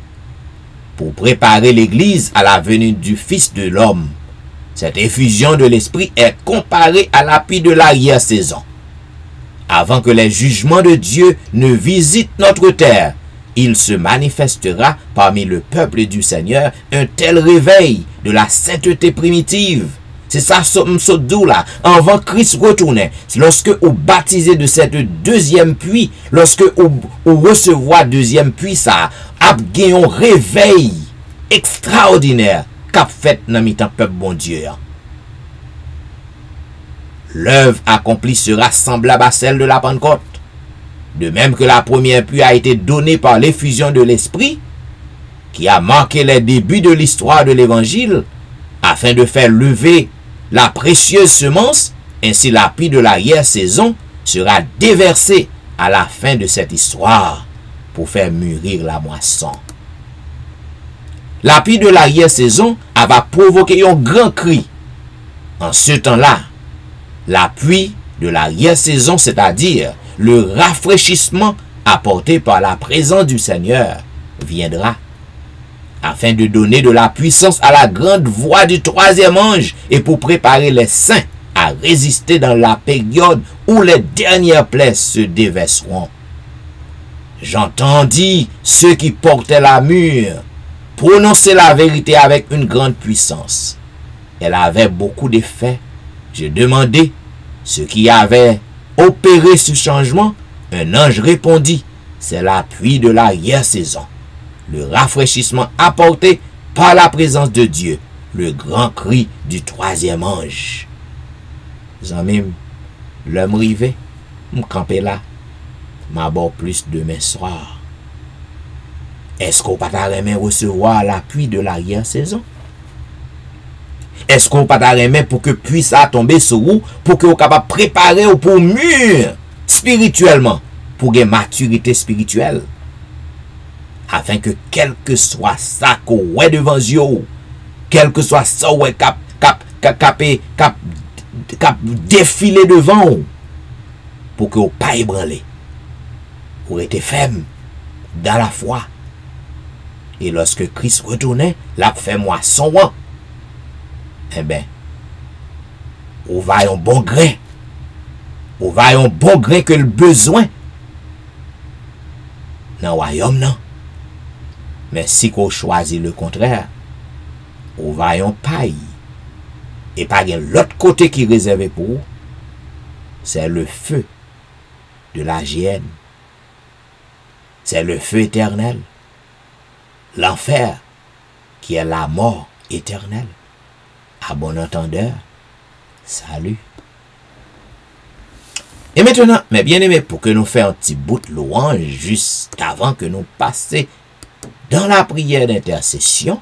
pour préparer l'Église à la venue du Fils de l'homme. Cette effusion de l'Esprit est comparée à l'appui de l'arrière-saison. Avant que les jugements de Dieu ne visitent notre terre, il se manifestera parmi le peuple du Seigneur un tel réveil de la sainteté primitive. C'est ça, ce là. Avant Christ retournait, lorsque vous baptisez de cette deuxième pluie, lorsque vous recevez deuxième pluie, ça a gagné un réveil extraordinaire qu'a fait dans le peuple bon Dieu. L'œuvre accomplie sera semblable à celle de la Pentecôte. De même que la première pluie a été donnée par l'effusion de l'Esprit, qui a marqué les débuts de l'histoire de l'Évangile, afin de faire lever la précieuse semence, ainsi la pluie de l'arrière-saison sera déversée à la fin de cette histoire pour faire mûrir la moisson. La pluie de l'arrière-saison va provoquer un grand cri. En ce temps-là, la pluie de l'arrière-saison, c'est-à-dire le rafraîchissement apporté par la présence du Seigneur, viendra, afin de donner de la puissance à la grande voix du troisième ange et pour préparer les saints à résister dans la période où les dernières plaies se déverseront. J'entendis ceux qui portaient la mûre prononcer la vérité avec une grande puissance. Elle avait beaucoup d'effets. Je demandai ce qui avait opéré ce changement. Un ange répondit, c'est la pluie de l'arrière-saison, le rafraîchissement apporté par la présence de Dieu, le grand cri du troisième ange. Zanmim, l'homme rivé, m'campé là, m'abord plus demain soir. Est-ce qu'on peut pas recevoir la pluie de l'arrière-saison? Est-ce qu'on peut pas pour que puisse tomber sur vous, pour que vous capable préparer ou pour mûr spirituellement, pour une maturité spirituelle, afin que quel que soit ça qu'on est devant vous, quel que soit ça où est cap défiler devant vous, pour que vous pas ébranler, pour être ferme dans la foi. Et lorsque Christ retournait, la fait moisson, eh bien, on va un bon grain. On va un bon grain que le besoin dans le royaume, non. Mais si qu'on choisit le contraire, on va un paille. Et pas l'autre côté qui est réservé pour vous, c'est le feu de la géhenne. C'est le feu éternel. L'enfer, qui est la mort éternelle. À bon entendeur, salut. Et maintenant, mes bien-aimés, pour que nous fassions un petit bout de louange juste avant que nous passions dans la prière d'intercession,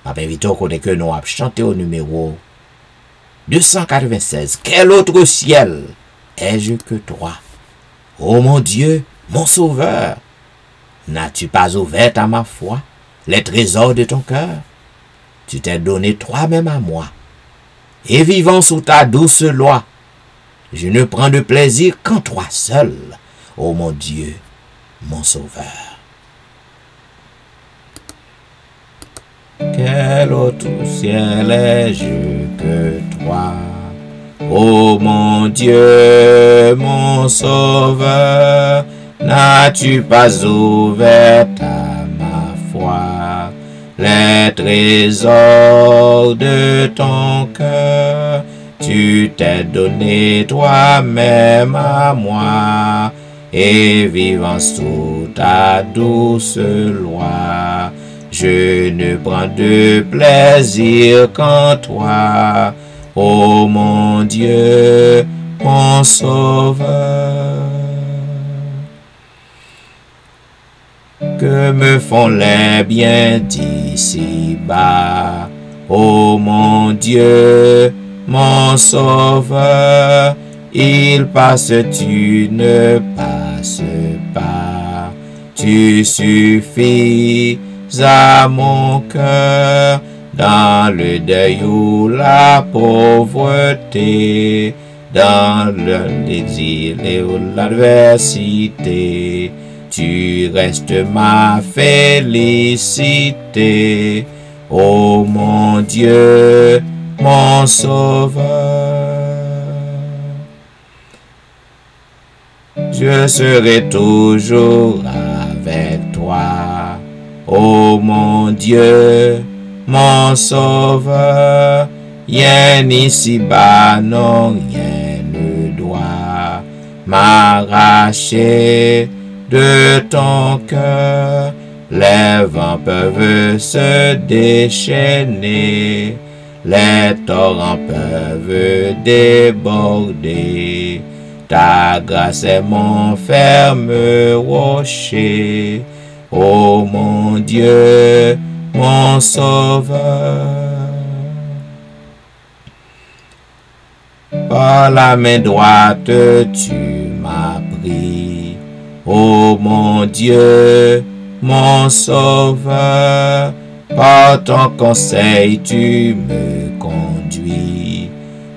je vais inviter au côté que nous avons chanté au numéro 296. Quel autre ciel ai-je que toi? Ô mon Dieu, mon Sauveur, n'as-tu pas ouvert à ma foi les trésors de ton cœur? Tu t'es donné toi-même à moi, et vivant sous ta douce loi, je ne prends de plaisir qu'en toi seul, ô mon Dieu, mon Sauveur. Quel autre ciel ai-je que toi, ô mon Dieu, mon Sauveur, n'as-tu pas ouvert à ma foi les trésors de ton cœur? Tu t'es donné toi-même à moi, et vivant sous ta douce loi, je ne prends de plaisir qu'en toi, ô mon Dieu, mon Sauveur. Que me font les biens d'ici-bas, ô mon Dieu, mon Sauveur, il passe, tu ne passes pas. Tu suffis à mon cœur dans le deuil ou la pauvreté, dans l'exil et l'adversité. tu restes ma félicité. Ô mon Dieu, mon Sauveur. Je serai toujours avec toi. Ô mon Dieu, mon Sauveur. Rien ici-bas, non, rien ne doit m'arracher de ton cœur. Les vents peuvent se déchaîner, les torrents peuvent déborder. Ta grâce est mon ferme rocher. Ô mon Dieu, mon Sauveur. Par la main droite, tu m'as pris. Ô mon Dieu, mon Sauveur, par ton conseil, tu me conduis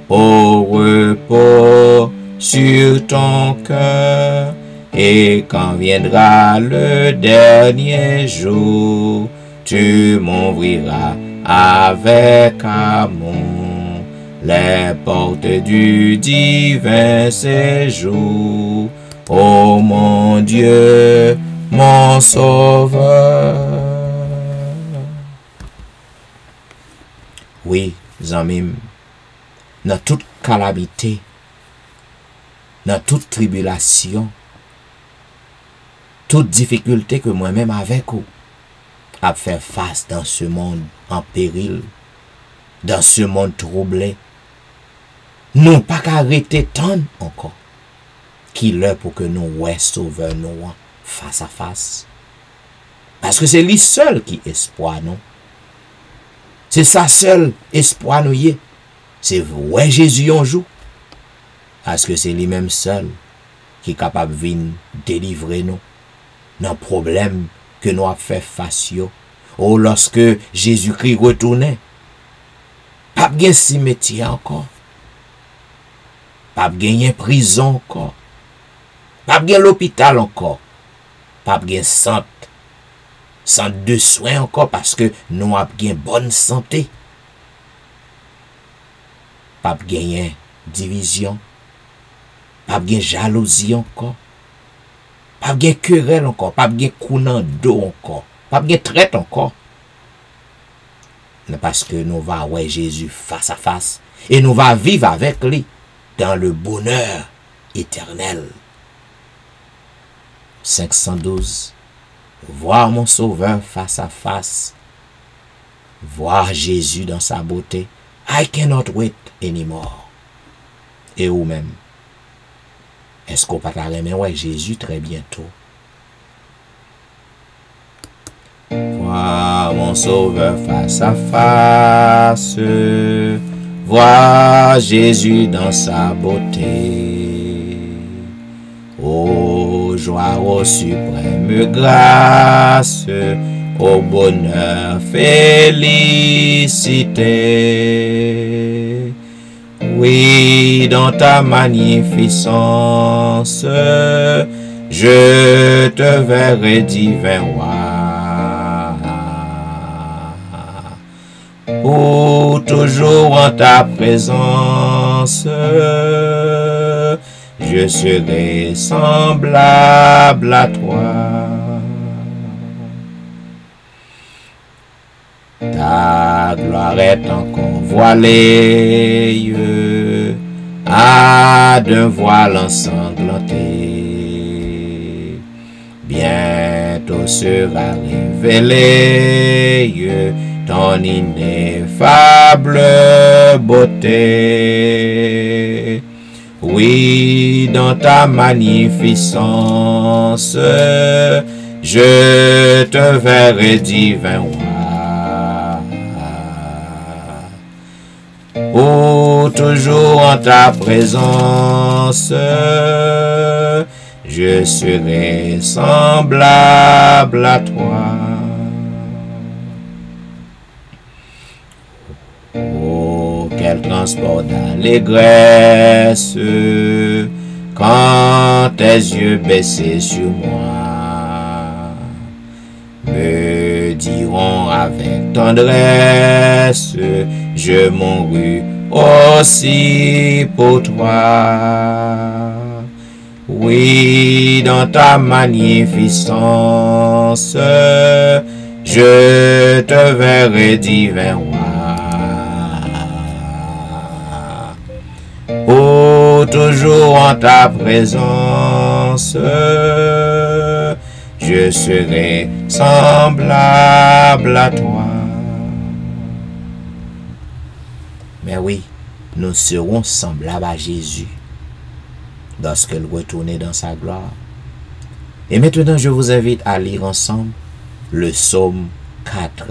au repos sur ton cœur. Et quand viendra le dernier jour, tu m'ouvriras avec amour les portes du divin séjour. Ô mon Dieu, mon Sauveur. Oui, Zamim, dans toute calamité, dans toute tribulation, toute difficulté que moi-même avec vous, à faire face dans ce monde en péril, dans ce monde troublé, nous pas qu'à arrêter tant encore, qu'il l'heure pour que nous, ouais, Sauveur, nous, face à face. Parce que c'est lui seul qui espoir, non? C'est ça seul espoir, nous y est. C'est ouais, Jésus un jour. Parce que c'est lui-même seul qui est capable de venir délivrer nous dans le problème que nous avons fait face. Ou lorsque Jésus-Christ retournait, pas de cimetière encore. Pas de prison encore. Pas de l'hôpital encore. Pas de centre de soins encore parce que nous avons une bonne santé. Pas de division. Pas de jalousie encore. Pas de querelle encore. Pas de courant d'eau encore. Pas de traite encore. Parce que nous va voir Jésus face à face. Et nous va vivre avec lui dans le bonheur éternel. 512. Voir mon Sauveur face à face. Voir Jésus dans sa beauté. I cannot wait anymore. Et vous-même, est-ce qu'on peut aimer ouais Jésus très bientôt? Voir mon Sauveur face à face. Voir Jésus dans sa beauté. Ô joie, ô suprême grâce, ô bonheur, félicité. Oui, dans ta magnificence, je te verrai, divin roi. Pour toujours en ta présence, je serai semblable à toi. Ta gloire est encore voilée à d'un voile ensanglanté. Bientôt sera révélée ton ineffable beauté. Oui, dans ta magnificence, je te verrai, divin roi. Oh, toujours en ta présence, je serai semblable à toi. Quel transport d'allégresse quand tes yeux baissés sur moi. tendresse, je mourus aussi pour toi. Oui, dans ta magnificence, je te verrai, divin roi. Pour toujours en ta présence, je serai semblable à toi. Mais oui, nous serons semblables à Jésus lorsqu'il retourne dans sa gloire. Et maintenant, je vous invite à lire ensemble le psaume 4.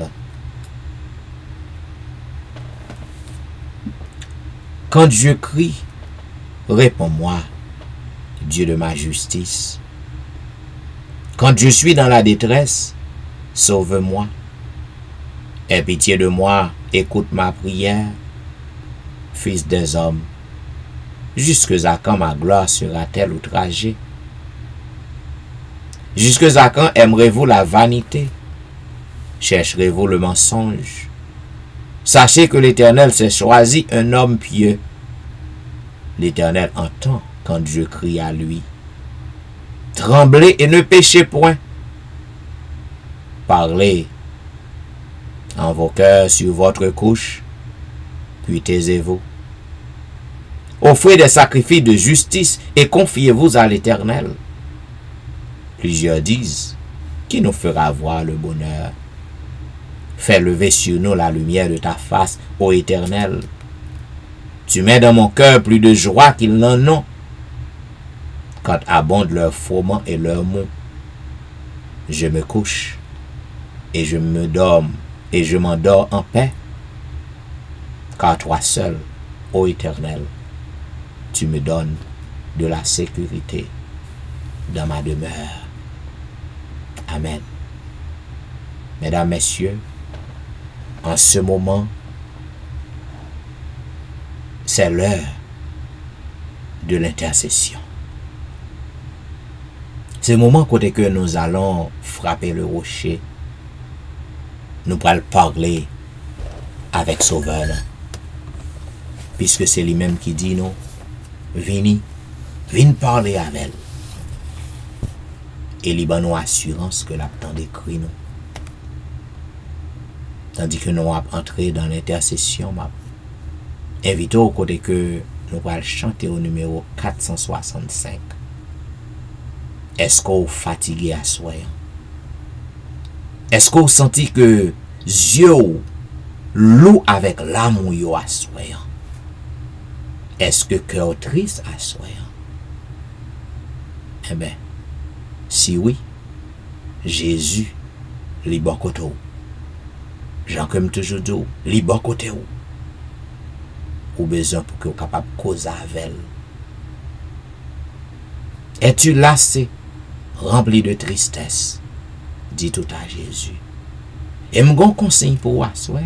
Quand je crie, réponds-moi, Dieu de ma justice. Quand je suis dans la détresse, sauve-moi. Aie pitié de moi, écoute ma prière, Fils des hommes. Jusque à quand ma gloire sera-t-elle outragée? Jusque à quand aimerez-vous la vanité? Chercherez-vous le mensonge? Sachez que l'Éternel s'est choisi un homme pieux. L'Éternel entend quand je crie à lui. Tremblez et ne péchez point. Parlez en vos cœurs sur votre couche, puis taisez-vous. Offrez des sacrifices de justice et confiez-vous à l'Éternel. Plusieurs disent, qui nous fera voir le bonheur? Fais lever sur nous la lumière de ta face, ô Éternel. Tu mets dans mon cœur plus de joie qu'ils n'en ont, quand abondent leurs froment et leurs mots. Je me couche et je m'endors en paix, car toi seul, ô Éternel, tu me donnes de la sécurité dans ma demeure. Amen. Mesdames, Messieurs, en ce moment, c'est l'heure de l'intercession. C'est le moment côté que nous allons frapper le rocher. Nous allons parler avec Sauveur. Puisque c'est lui-même qui dit nous, viens parler avec elle. Et il y a une assurance que l'attend d'écrit nous. Tandis que nous allons entrer dans l'intercession, invitons au côté que nous allons chanter au numéro 465. Est-ce qu'on est fatigué à soi? Est-ce qu'on senti que yeux loup avec l'amour à soi? Est-ce que cœur triste à soi? Eh bien, si oui, Jésus, li bon côté ou. Jean comme toujours dit, li bon côté ou. Ou besoin pour que vous capable de causer avec elle. Es-tu lassé, rempli de tristesse? Dis tout à Jésus. Et m'gon conseil pour vous asseoir.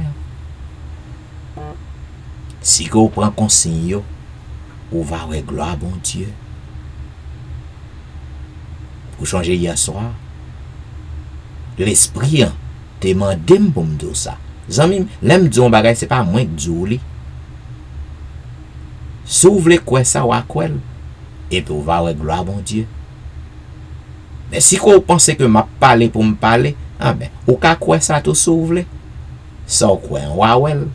Si vous prenez conseil, vous va avoir gloire bon Dieu. Pour changer hier soir, l'esprit te demandé pour me dire ça. Zami, l'aime dire un bagage, c'est pas moi qui dis. S'ouvre quoi ça ou à quoi? Et puis vous va avoir gloire bon Dieu. Mais si vous pensez que m'a parlé pour me parler, ah ben, ou ka quoi ça tout s'ouvre, ça ou quoi en wawel.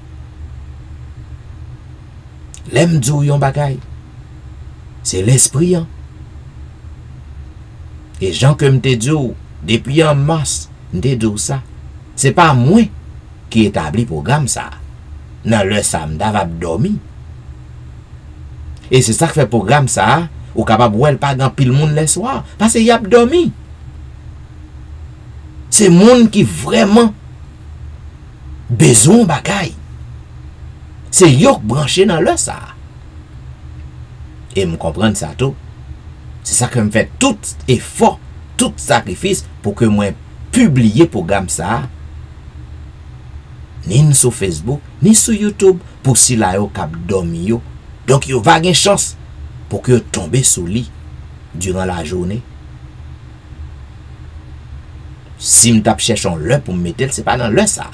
L'aime dire yon bagay, c'est l'esprit. Et Jean que m'te dit, depuis en mars, m'te dit ça, c'est pas moi qui établit programme ça. Dans le samedi, va dormir. Et c'est ça qui fait programme ça, ou capable de pas grand pile monde le soir, parce qu'il y a dormi. C'est monde qui vraiment besoin bagay. C'est yok branché dans le ça. Et me comprendre ça tout. C'est ça que me fait tout effort, tout sacrifice pour que moi publier programme ça. Ni sur Facebook, ni sur YouTube pour si la yo k'ap dormi yo. Donc yo va gen chance pour que tomber sous lit durant la journée. Si me tape cherchons le pour me mettre, c'est pas dans le ça.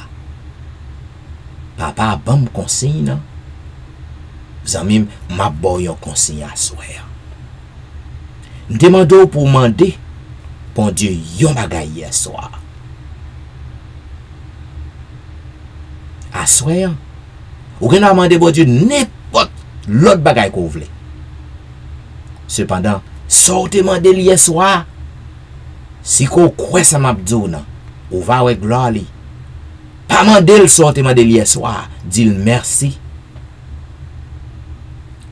Papa bon consigne non. Zanmim m'a boy consigne à soir. Demande pour demander bon Dieu yon bagay hier soir. À soir ou gen demander bon Dieu n'importe l'autre bagay qu'on voulait. Cependant, sortez demander hier soir. Si qu'on croit ça m'a dit non, ou va avec gloire li. Pas mandel sortez demander hier soir, dit merci.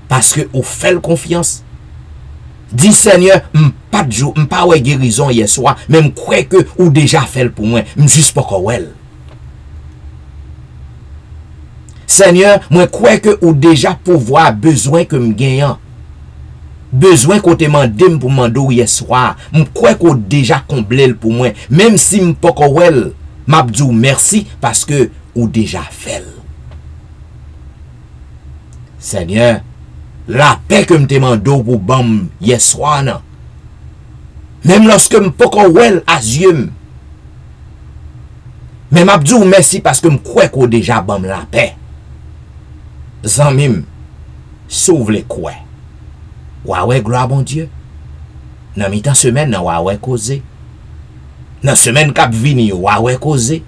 Parce que ou fait confiance. Dis Seigneur, m'pas ouais guérison hier soir, même crois que ou déjà fait pour moi, juste pas qu'on well. Seigneur, moi crois que ou déjà pouvoir besoin que m'gagnant. Besoin qu'on te mande pour mando hier soir, m'crois qu'on déjà comblé pour moi, même si m'pas qu'on well, m'abdou merci parce que ou déjà fait. Seigneur, la paix que me demande pour bam hier soir nan. Même lorsque me pas qu'on well à yeux. Mais m'abdou merci parce que me crois qu'on déjà bam la paix. Zanmim, sauve les quoi. Ouah gloire bon Dieu. Nan mi-temps semaine nan ouah cause. Nan semaine k'ap vini ouah cause.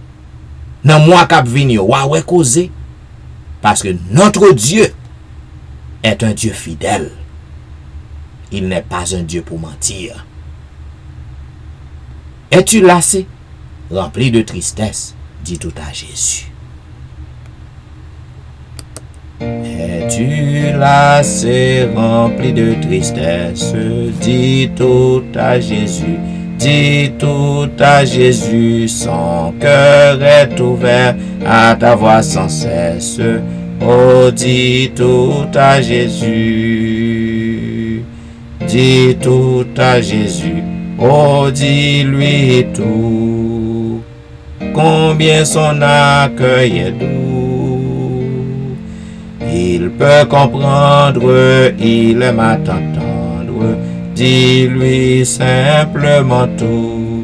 Nan mois k'ap vini ouah cause. Parce que notre Dieu est un Dieu fidèle. Il n'est pas un Dieu pour mentir. Es-tu lassé, rempli de tristesse? Dis tout à Jésus. Es-tu lassé, rempli de tristesse? Dis tout à Jésus. Dis tout à Jésus. Son cœur est ouvert à ta voix sans cesse. Oh, dis tout à Jésus. Dis tout à Jésus. Oh, dis-lui tout. Combien son accueil est doux. Il peut comprendre, il aime à t'entendre. Dis-lui simplement tout.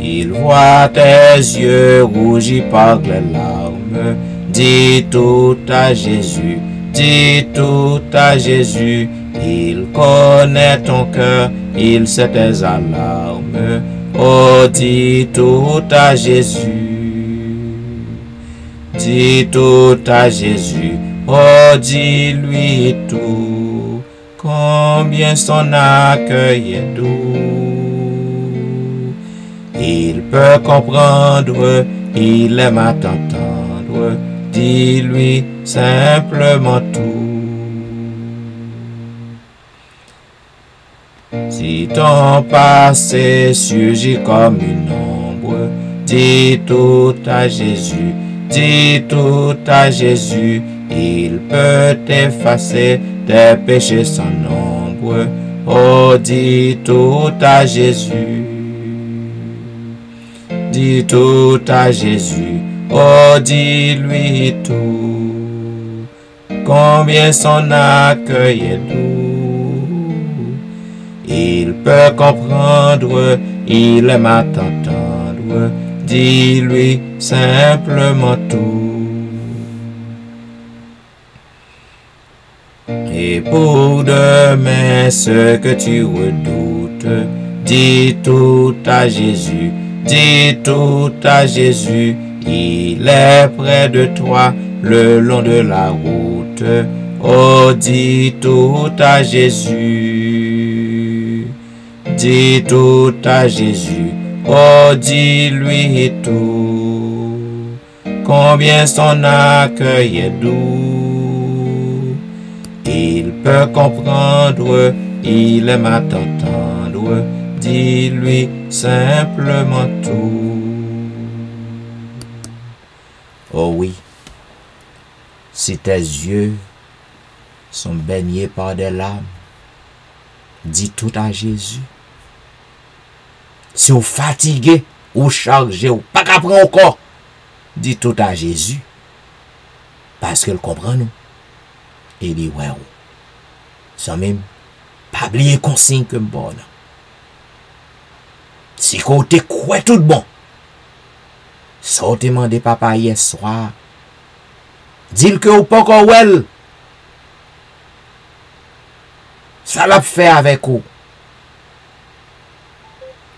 Il voit tes yeux rougis par les larmes. Dis tout à Jésus. Dis tout à Jésus. Il connaît ton cœur, il sait tes alarmes. Oh, dis tout à Jésus. Dis tout à Jésus. Oh, dis-lui tout. Combien son accueil est doux. Il peut comprendre, il aime à t'entendre. Dis-lui simplement tout. Si ton passé surgit comme une ombre, dis tout à Jésus, dis tout à Jésus, il peut effacer tes péchés sans nombre. Oh, dis tout à Jésus, dis tout à Jésus, oh, dis-lui tout. Combien son accueil est doux. Il peut comprendre, il aime à t'entendre. Dis-lui simplement tout. Et pour demain, ce que tu redoutes, dis tout à Jésus, dis tout à Jésus. Il est près de toi le long de la route. Oh, dis tout à Jésus. Dis tout à Jésus. Oh, dis-lui tout. Combien son accueil est doux. Il peut comprendre, il aime à t'entendre. Dis-lui simplement tout. Oh oui, si tes yeux sont baignés par des larmes, dis tout à Jésus. Si vous fatigué ou chargé ou pas qu'à prendre encore, dis tout à Jésus. Parce qu'il comprend nous. Il dit ouais. Sans même, pas oublier consigne que bon. Si côté quoi tout bon, Ça te demandé papa hier soir. Dis que ou pas encore well. Ça l'a fait avec vous.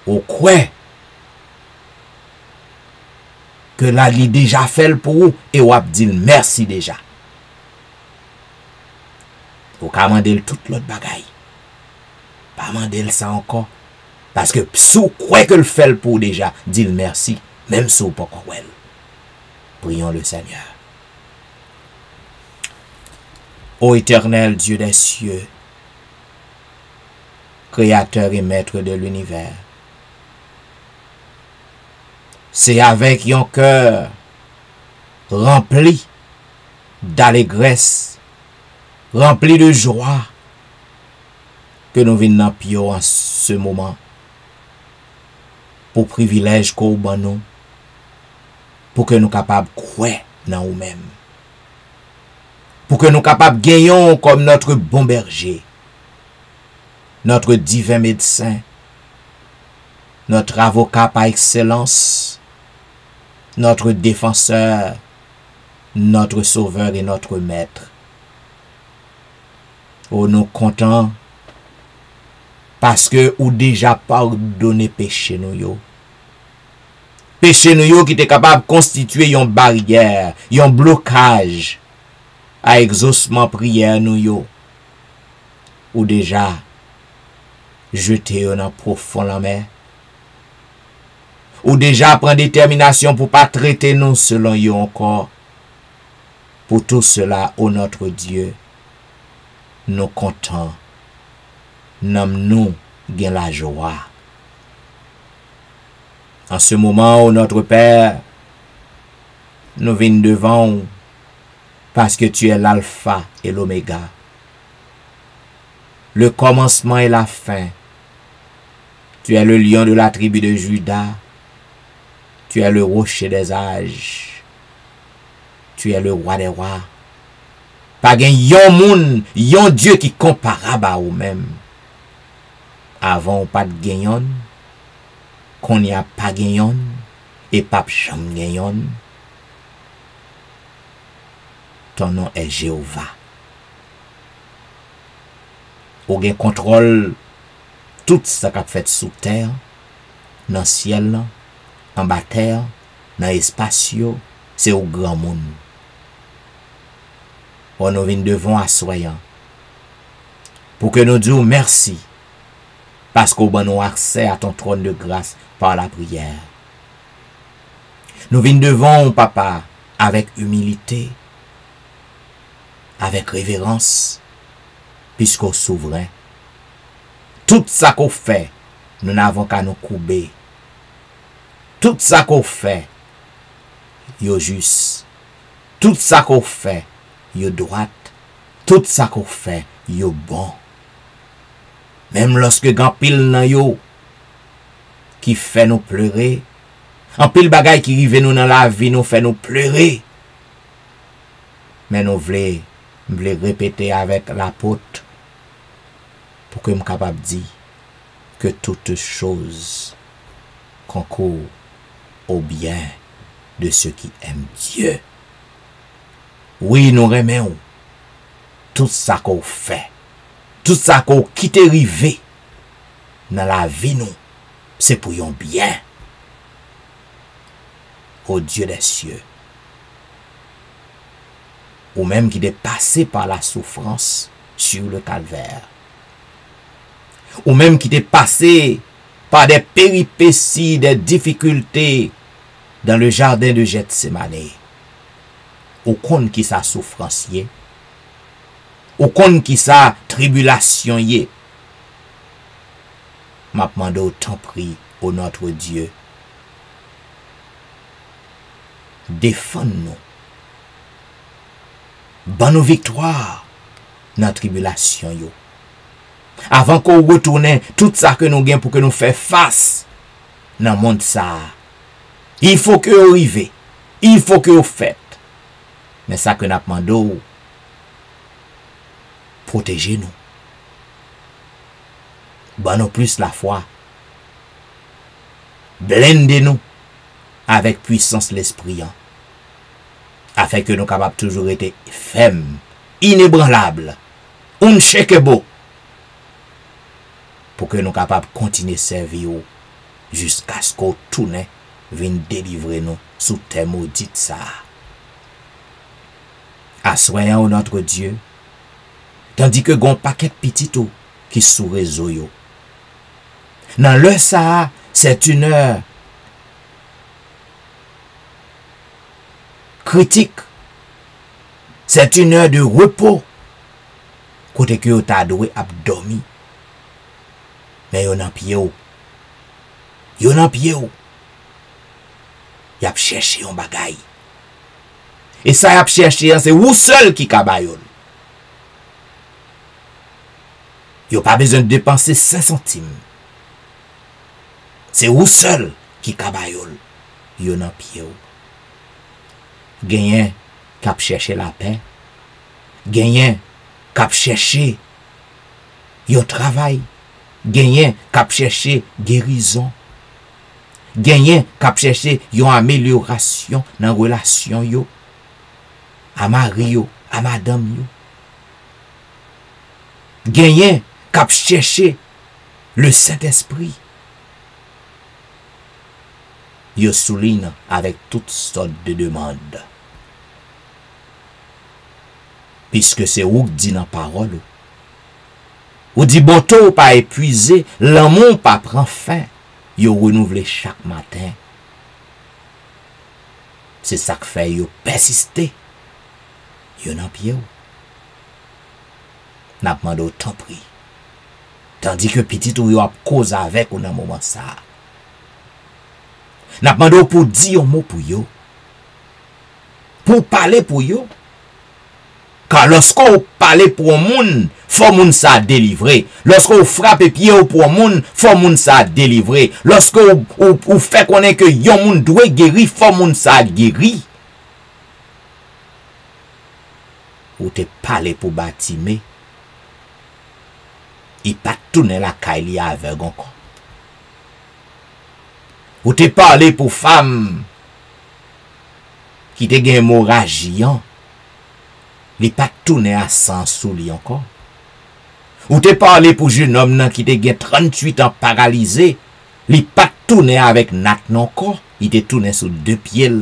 Ou quoi? Que la li déjà fait pour vous et ou ap dit merci déjà. Ou ka mandel tout l'autre bagaille. Pas mandel ça encore. Parce que sous quoi que le fait pour déjà, dit merci, même sous pas encore well. Prions le Seigneur. Ô éternel Dieu des cieux, Créateur et Maître de l'univers, c'est avec un cœur rempli d'allégresse, rempli de joie, que nous venons pio en ce moment, pour privilège qu'on ban nous, pour que nous capables de croire dans nous-mêmes, pour que nous capables de gagner comme notre bon berger, notre divin médecin, notre avocat par excellence, notre défenseur, notre sauveur et notre maître. Oh, nous contents parce que ou déjà pardonné péché nous yo. Péché nous yo qui était capable de constituer une barrière, un blocage à exaucement prière nous yo. Ou déjà jeté dans profond la mer. Ou déjà prend détermination pour pas traiter nous selon yo encore. Pour tout cela, ô notre Dieu, nous comptons, nous gain la joie. En ce moment, ô notre Père, nous venons devant parce que tu es l'alpha et l'oméga, le commencement et la fin. Tu es le lion de la tribu de Juda. Tu es le rocher des âges. Tu es le roi des rois. Pas gen yon moun, yon Dieu qui comparable à vous-même. Avant pas de genyon, qu'on y a pas genyon, et pas cham genyon. Ton nom est Jéhovah. Ou gen contrôle tout ça qu'a fait sous terre, dans le ciel, en bas terre, dans l'espace, c'est au grand monde. On nous vient devant assoyant pour que nous disions merci parce qu'on a nous accès à ton trône de grâce par la prière. Nous venons devant papa avec humilité, avec révérence, puisqu'au souverain. Tout ça qu'on fait, nous n'avons qu'à nous couper. Tout ça qu'on fait, yo juste. Tout ça qu'on fait, yo droite. Tout ça qu'on fait, yo bon. Même lorsque grand pile nan yo qui fait nous pleurer, en pile bagay qui rive nous dans la vie nous fait nous pleurer. Mais nous voulons répéter avec l'apôtre pour que nous soyons capables de dire que toutes choses concourent au bien de ceux qui aiment Dieu. Oui, nous remercions tout ça qu'on fait, tout ça qu'on quitte rivé dans la vie nous, c'est pour yon bien. Au Dieu des cieux, ou même qui est passé par la souffrance sur le calvaire, ou même qui est passé par des péripéties, des difficultés dans le jardin de Gethsémane, ou kon qui sa souffrance yé, ou kon qui sa tribulation yé, m'a demandé autant prie au notre Dieu, défends-nous, ban nous victoire dans la tribulation yo. Avant qu'on retourne tout ça que nous gagnons pour que nous fassions face dans le monde ça. Il faut que vous arrivez. Il faut que vous faites. Mais ça que nous demandons, protégez-nous. Ban nous plus la foi. Blendez-nous. avec puissance l'esprit, afin que nous capables toujours être fermes, inébranlables, unshakable, pour que nous capables continuer à servir jusqu'à ce qu'on tourne vienne délivrer nous sous terre maudite ça. Assoyons notre Dieu, tandis que gon paquet petit qui sous réseau yo. Dans le ça, c'est une heure critique. C'est une heure de repos. Côté que ta doué a dormi. Mais yon en pied ou. Yon en pied ou. Y a cherché un bagay. Et ça y a cherché, c'est ou seul qui kabayol. Yo pas besoin de dépenser 5 centimes. C'est ou seul qui kabayol. Yon en pied ou. Genyen kap chercher la paix. Genyen kap chercher yon travail. Genyen kap chercher guérison. Genyen kap chercher yon amélioration dans relation yo. À mari yo, à madame yo. Genyen kap chercher le Saint-Esprit. Yo souligne avec toutes sortes de demandes. Puisque c'est ou dit dans parole. Ou dit bon tôt pas épuisé, l'amour pas prend fin. Yo renouvelé chaque matin. C'est ça que fait yo persister. Yo nan pied ou. N'a demandé autant pris. Tandis que petit ou yo a cause avec ou dans moment ça. N'a demandé pour dire un mot pour yo. Pour parler pour yo. Car lorsqu'on parle pour un monde, faut moun ça délivrer. Lorsqu'on frappe pied pour un monde, faut moun ça délivrer. Lorsqu'on fait connaître que yon monde doit guérir, faut moun ça guérir. Ou te parler pour bâtimer, il pas tourner la caille avec encore. Ou te parler pour femme qui te gen hémorragie, il pas tourner à 100 sous lui encore. Ou te parler pour jeune homme qui te gen 38 ans paralysé, il pas tourner avec nat encore, il te tourner sous 2 pieds.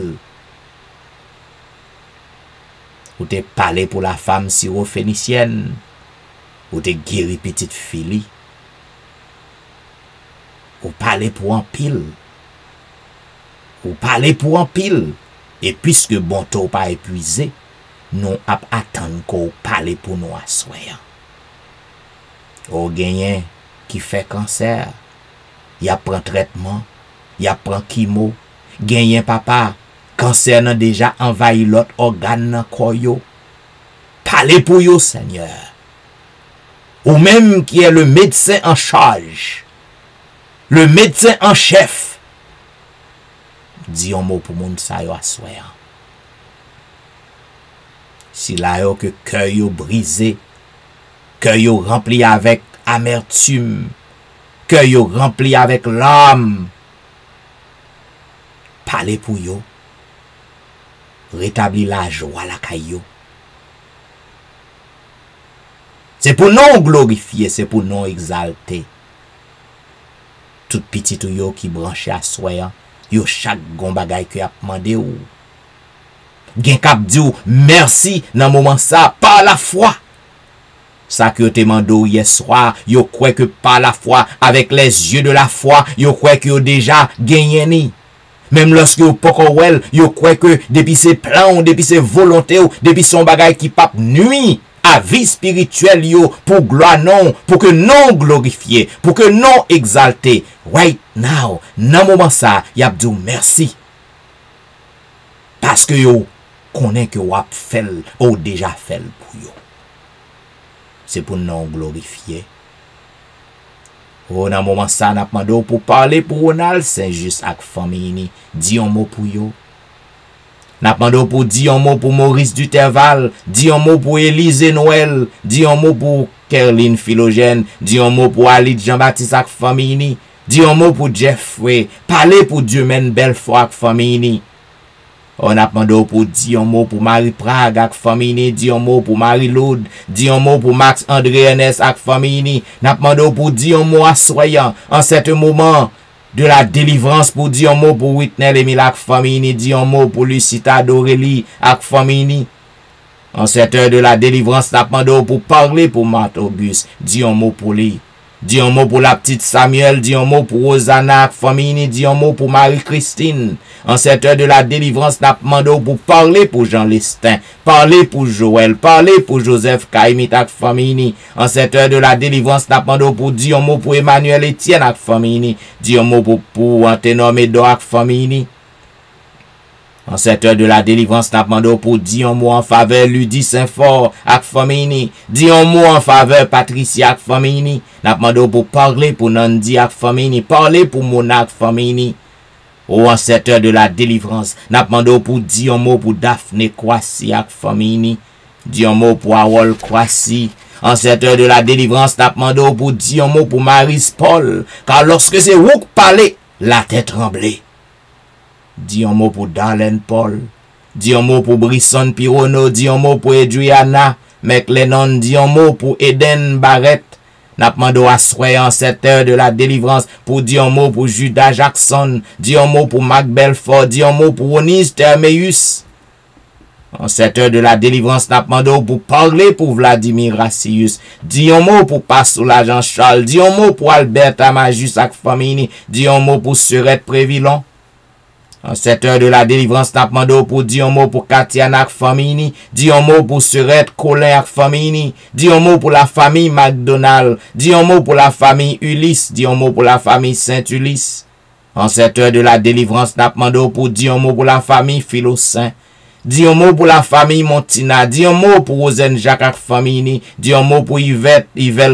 Ou te parler pour la femme syrophénicienne, ou te guéri petite fille, ou parler pour un pile, ou parler pour un pile, et puisque bon taux pas épuisé, nous attendons qu'on parle pour nous asseoir. Ou gagné qui fait cancer, y a prend traitement, y a prend chimo, gagné papa, cancer n'a déjà envahi l'autre organe dans corps yo. Parlez pour yo Seigneur. Ou même qui est le médecin en charge, le médecin en chef. Dis un mot pour moun sa yo asseoir. Si la yo que cœur yo brisé, cœur yo rempli avec amertume, cœur yo rempli avec larmes, parlez pour yo, rétablir la joie la caillou. C'est pour non glorifier, c'est pour non exalter. Tout petit ou yo qui branché à soya, yo chaque gon bagay que a demandé ou. Gen kap di ou merci dans moment ça par la foi. Ça que te mando hier soir, yo croit que par la foi, avec les yeux de la foi, yo croit que yo déjà gagné ni. Même lorsque yo poko wel, yo croit que depuis ses plans, depuis ses volontés, depuis son bagay qui pape nuit à vie spirituelle yo pour gloire non, pour que non glorifié, pour que non exalté. Right now, dans moment ça, y a dit merci. Parce que yo connaît que wap fait ou déjà fait pour yo. C'est pour non glorifier. Dans moment ça, n'a pas pour parler pour Ronald Saint-Just avec famille, dis un mot pour yo. N'a pas pour dire un mot pour Maurice Duterval, dis un mot pour Élise Noël, dis un mot pour Kerline Philogène, dis un mot pour Ali Jean-Baptiste avec famille, Dis un mot pour Jeffrey. Parlez pour Dieu, men belle foi ak famille. On a demandé pour dire un mot pour Marie Prague ak famille, dire un mot pour Marie Loud, dire un mot pour Max André Ernest ak famille. On a demandé pour dire un mot assoyant en cet moment de la délivrance, pour dire un mot pour Whitney Emile ak famille, dire un mot pour Lucita d'Aurélie ak famille. En cette heure de la délivrance, on a demandé pour parler pour Marthe Auguste, dire un mot pour lui. Dis un mot pour la petite Samuel, dis un mot pour Rosanna, famille, dis un mot pour Marie-Christine. En cette heure de la délivrance, n'a demandé pour parler pour Jean Lestin, parler pour Joël, parler pour Joseph Kaimit ak famille. En cette heure de la délivrance, n'a demandé pour dire un mot pour Emmanuel Etienne ak famille, dis un mot pour Anténom Edo ak famille. En cette heure de la délivrance, n'a demandé pour dire un mot en faveur Ludie Saint-Fort ak famille. Dis un mot en faveur Patricia ak famille. N'a demandé pour parler pour Nandi ak famille. Parler pour Mona ak famille. Oh, en cette heure de la délivrance, n'a demandé pour dire un mot pour Daphné Kwasi ak famille. Dis un mot pour Harold Kwasi. En cette heure de la délivrance, n'a demandé pour dire un mot pour Maris Paul. Car lorsque c'est vous qui parlez, la tête tremblée. Dis un mot pour Darlene Paul. Dis un mot pour Brisson Pirono. Dis un mot pour Adriana McLennan. Dis un mot pour Eden Barrett. N'a demandé à soyer en cette heure de la délivrance pour dire un mot pour Judas Jackson. Dis un mot pour Mac Belfort. Dis un mot pour Onise Termeus. En cette heure de la délivrance, n'a demandé pour parler pour Vladimir Rassius. Dis un mot pour Passoula Jean-Charles. Dis un mot pour Albert Amajus ak famille. Dis un mot pour Surette Prévilon. En cette heure de la délivrance, n'a demandé pour dire un mot pour Katiana ak famille, dire un mot pour Surette Colin ak famille, dire un mot pour la famille McDonald, dire un mot pour la famille Ulysse, dire un mot pour la famille Saint-Ulysse. En cette heure de la délivrance, n'a demandé pour dire un mot pour la famille Philosaint, dire un mot pour la famille Montina, dire un mot pour Rosen Jacques ak famille, dire un mot pour Yvette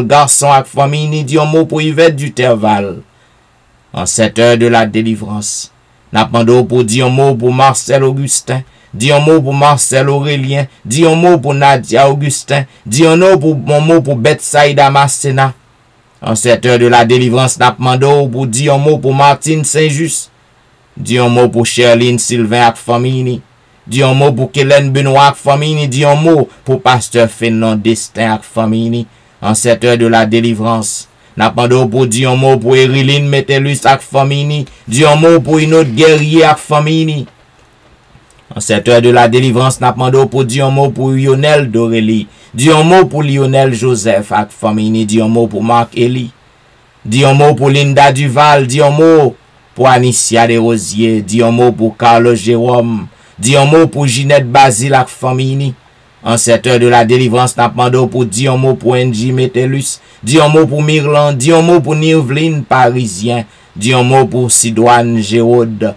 Garçon ak famille, dire un mot pour Yvette Duterval. En cette heure de la délivrance, n'a demandé pour dire un mot pour Marcel Augustin, dire un mot pour Marcel Aurélien, dire un mot pour Nadia Augustin, dire un mot pour Betsaïda Massena. En cette heure de la délivrance, n'a demandé pour dire un mot pour Martine Saint-Just, dire un mot pour Sherline Sylvain ak famille, dire un mot pour Kellen Benoît ak famille, dire un mot pour Pasteur Fernand Destin ak famille. En cette heure de la délivrance, n'a demandé pour dire un mot pour Eriline Metellus ak famille, dire un mot pour une autre guerrier ak famille. En cette heure de la délivrance, n'a demandé pour dire un mot pour Lionel Dorélie, dire un mot pour Lionel Joseph ak famille, dire un mot pour Marc Elie, dire un mot pour Linda Duval, dire un mot pour Anicia Desrosiers, dire un mot pour Carlos Jérôme, dire un mot pour Ginette Basile ak famille. En cette heure de la délivrance, n'a demandé pour dire un mot pour Angie Metellus, dire un mot pour Mirland, dire un mot pour Nirvline Parisien, dire un mot pour Sidoine Géraud.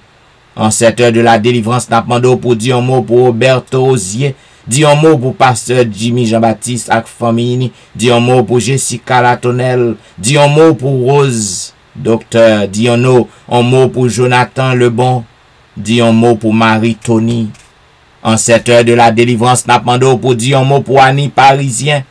En cette heure de la délivrance, n'a demandé pour dire un mot pour Roberto Osier, dire un mot pour Pasteur Jimmy Jean-Baptiste ak famille, dire un mot pour Jessica Latonel, dire un mot pour Rose Docteur, dire un mot pour Jonathan Lebon, dire un mot pour Marie Tony. En cette heure de la délivrance, n'a demandé pour dire un mot pour Annie Parisien,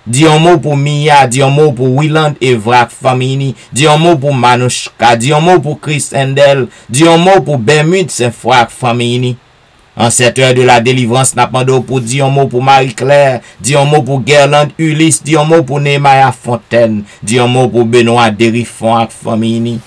dire un mot pour Mia, dire un mot pour Willand Evrak famille, dire un mot pour Manouchka, dire un mot pour Chris Endel, dire un mot pour Bermude Saint-Foy famille. En cette heure de la délivrance, n'a demandé pour dire un mot pour Marie-Claire, dire un mot pour Gerland Ulysse, dire un mot pour Nehemiah Fontaine, dire un mot pour Benoît Derifon famille.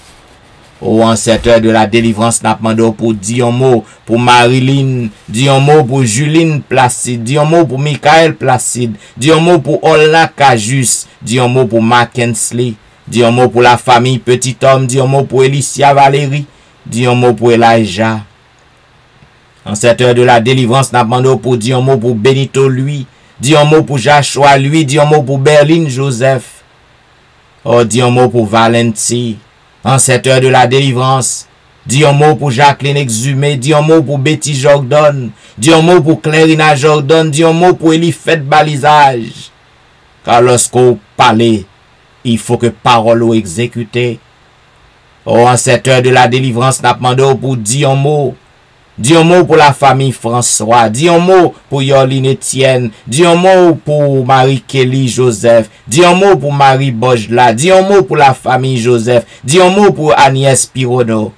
Oh, en cette heure de la délivrance, n'a demandé pour dire un mot pour Marilyn, dire un mot pour Juline Placide, dire un mot pour Michael Placide, dire un mot pour Olna Cajus, dire un mot pour Mackensley, dire un mot pour la famille Petit Homme, dire un mot pour Elicia Valérie, dire un mot pour Elijah. En cette heure de la délivrance, n'a demandé pour dire un mot pour Benito lui, dire un mot pour Joshua lui, dire un mot pour Berlin Joseph. Oh, dire un mot pour Valenti. En cette heure de la délivrance, dis un mot pour Jacqueline Exhumé, dis un mot pour Betty Jordan, dis un mot pour Clarina Jordan, dis un mot pour Elifette Balisage. Car lorsqu'on parle, il faut que parole ou exécutée. Oh, en cette heure de la délivrance, n'a demandé pour dire un mot Dis un mot pour la famille François. Dis un mot pour Yoline Etienne. Dis un mot pour Marie-Kelly Joseph. Dis un mot pour Marie Bojla. Dis un mot pour la famille Joseph. Dis un mot pour Agnès Pironneau.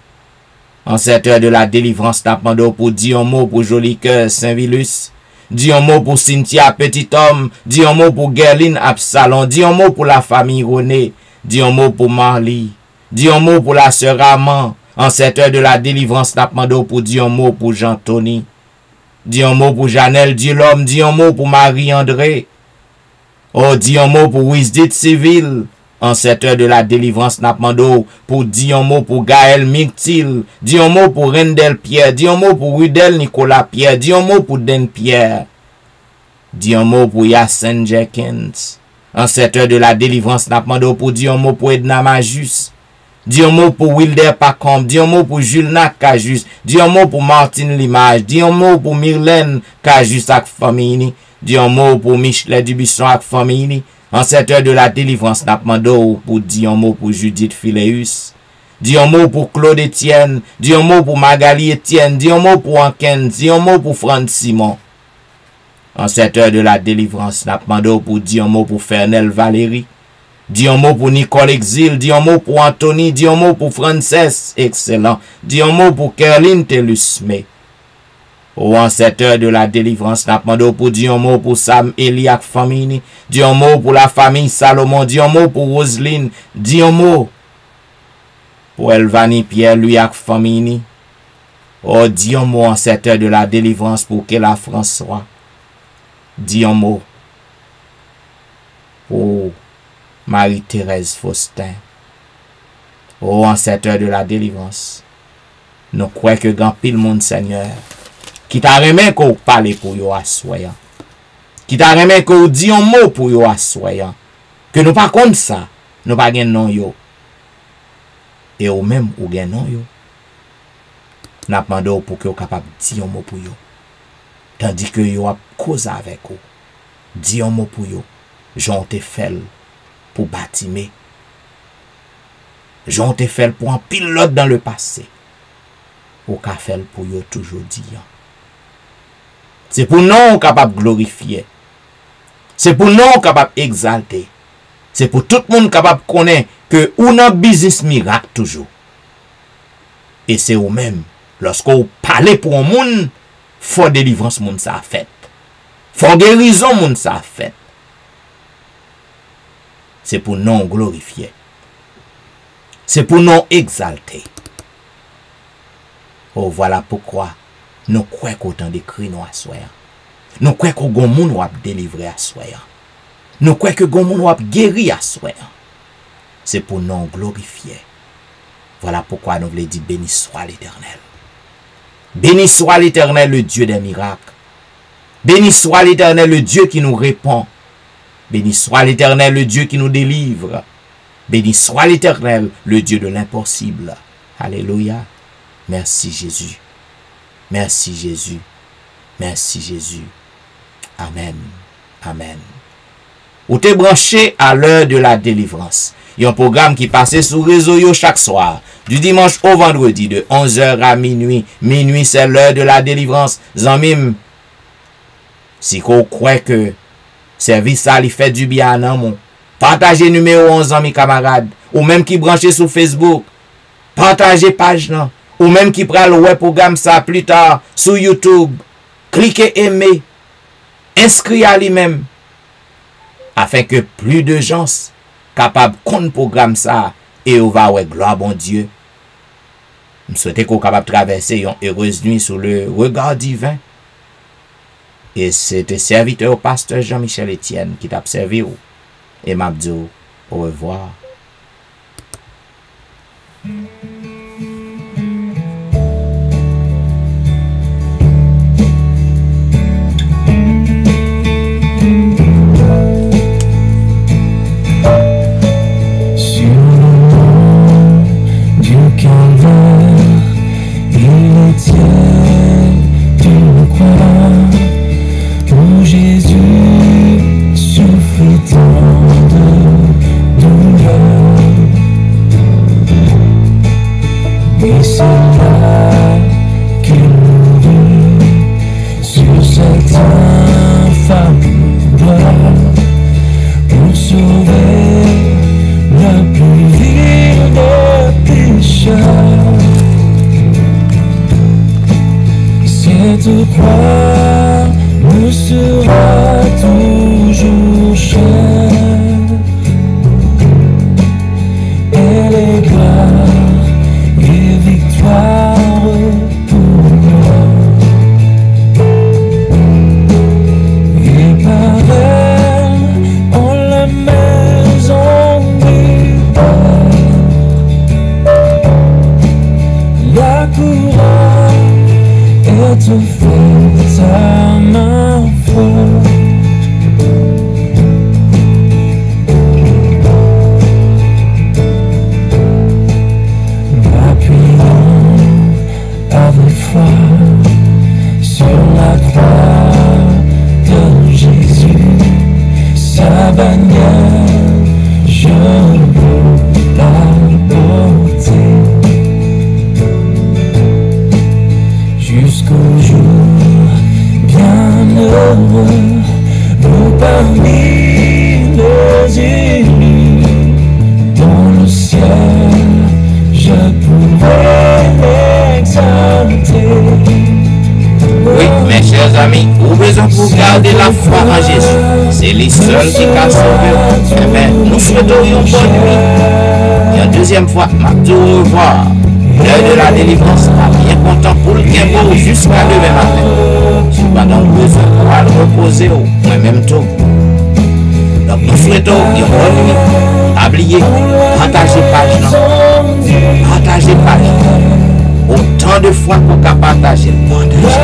En cette heure de la délivrance, n'appendons pour dire un mot pour Joli Cœur Saint-Vilus. Dis un mot pour Cynthia Petit Homme. Dis un mot pour Gerline Absalon. Dis un mot pour la famille René. Dis un mot pour Marly. Dis un mot pour la sœur Amand. En cette heure de la délivrance, n'appendons pour dire un mot pour Jean-Tony. Dis un mot pour Janelle Dulhomme. Dis un mot pour Marie-André. Oh, dis un mot pour Wisdit Civil. En cette heure de la délivrance, n'appendons pour dire un mot pour Gaël Mictil. Dis un mot pour Rendel Pierre. Dis un mot pour Rudel Nicolas Pierre. Dis un mot pour Den Pierre. Dis un mot pour Yassen Jenkins. En cette heure de la délivrance, n'appendons pour dire un mot pour Edna Majus. Dis un mot pour Wilder Pacombe. Dis un mot pour Julna Cajus. Dis un mot pour Martine Limage. Dis un mot pour Myrlène Cajus ak famille. Dis un mot pour Michelet Dubisson ak famille. En cette heure de la délivrance, n'appendons pour dire un mot pour Judith Phileus. Dis un mot pour Claude Etienne. Dis un mot pour Magali Etienne. Dis un mot pour Anken. Dis un mot pour Franck Simon. En cette heure de la délivrance, n'appendons pour dire un mot pour Fernel Valérie. Dis un mot pour Nicole Exil. Dis un mot pour Anthony. Dis un mot pour Frances. Excellent. Dis un mot pour Kerline Telusme. Oh, en cette heure de la délivrance, n'appendons pour dire un mot pour Sam Eliak famille. Dis un mot pour la famille Salomon. Dis un mot pour Roselyne. Dis un mot pour Elvani Pierre Luyak famille. Oh, dis un mot en cette heure de la délivrance pour Kela François. Dis un mot pour Marie-Thérèse Faustin. Oh, en cette heure de la délivrance, nous croyons que grand pile monde Seigneur, qui t'a remis qu'on parle pour yo assoyant, qui t'a remis qu'on dit un mot pour yo assoyant, que nous pas comme ça, nous pas gen non yo, et ou même ou gen non yo, n'a demandé pour que vous capable dire un mot pour yo, tandis que yo a cause avec vous, dit un mot pour yo, j'en te fait pour bâtir, j'en te fait pour un pilote dans le passé, ou qu'a fait pour yo toujours dire. C'est pour nous capable glorifier. C'est pour nous capable exalter. C'est pour tout le monde capable connaître que ou nan business miracle toujours. Et c'est ou même lorsque vous parlez pour un monde, faut délivrance monde ça a fait. Faut guérison monde ça a fait. C'est pour nous glorifier. C'est pour nous exalter. Oh, voilà pourquoi nous croyons qu'autant de cris nous assoyons. Nous croyons que gon moun wap délivrer assoyant. Nous croyons que gon moun wap guéri assoyant. C'est pour nous glorifier. Voilà pourquoi nous voulons dire béni soit l'Éternel. Béni soit l'Éternel, le Dieu des miracles. Béni soit l'Éternel, le Dieu qui nous répond. Béni soit l'Éternel, le Dieu qui nous délivre. Béni soit l'Éternel, le Dieu de l'impossible. Alléluia. Merci Jésus. Merci Jésus. Merci Jésus. Amen. Amen. Ou te branché à l'heure de la délivrance. Il y a un programme qui passe sur réseau yo chaque soir. Du dimanche au vendredi de 11h à minuit. Minuit c'est l'heure de la délivrance. Zanmim, si vous croyez que service ça lui fait du bien à mon, partagez numéro 11 amis camarades. Ou même qui branché sur Facebook. Partagez page là. Ou même qui prend le web programme ça plus tard sur YouTube. Cliquez aimer. Inscrivez à lui-même. Afin que plus de gens capables de programme ça et on va ouais gloire bon Dieu. Je souhaite qu'on capable traverser une heureuse nuit sous le regard divin. Et c'était serviteur pasteur Jean-Michel Etienne qui t'a servi et m'a dit au revoir. Jésus souffrit tant de douleur. te croire me sera toujours cher. Elle est gloire et victoire pour moi. Et par elle, en la maison du Père, la couronne est offerte à ma foi. Avec foi sur la croix de Jésus, sa bannière, je veux la porter jusqu'au jour bienheureux où parmi les élus dans le ciel je pourrais exalter. Oui, mes chers amis, vous besoin pour garder la foi en Jésus. C'est les seuls qui peuvent sauver. Mais nous souhaitons une bonne nuit. Et en deuxième fois, nous au revoir. L'heure de la délivrance, bien content pour le gain jusqu'à demain matin. Si pas donc besoin pour reposer au même tôt. Donc nous souhaitons une bonne nuit. Oubliez, partagez page, non? Partagez page. Autant de fois qu'on peut partager le partage.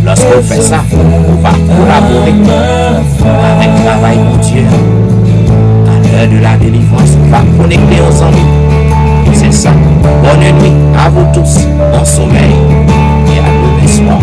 Lorsque vous faites ça, on va collaborer avec le travail de Dieu. À l'heure de la délivrance, on va connecter aux amis. C'est ça. Bonne nuit à vous tous. Bon sommeil et à demain soir.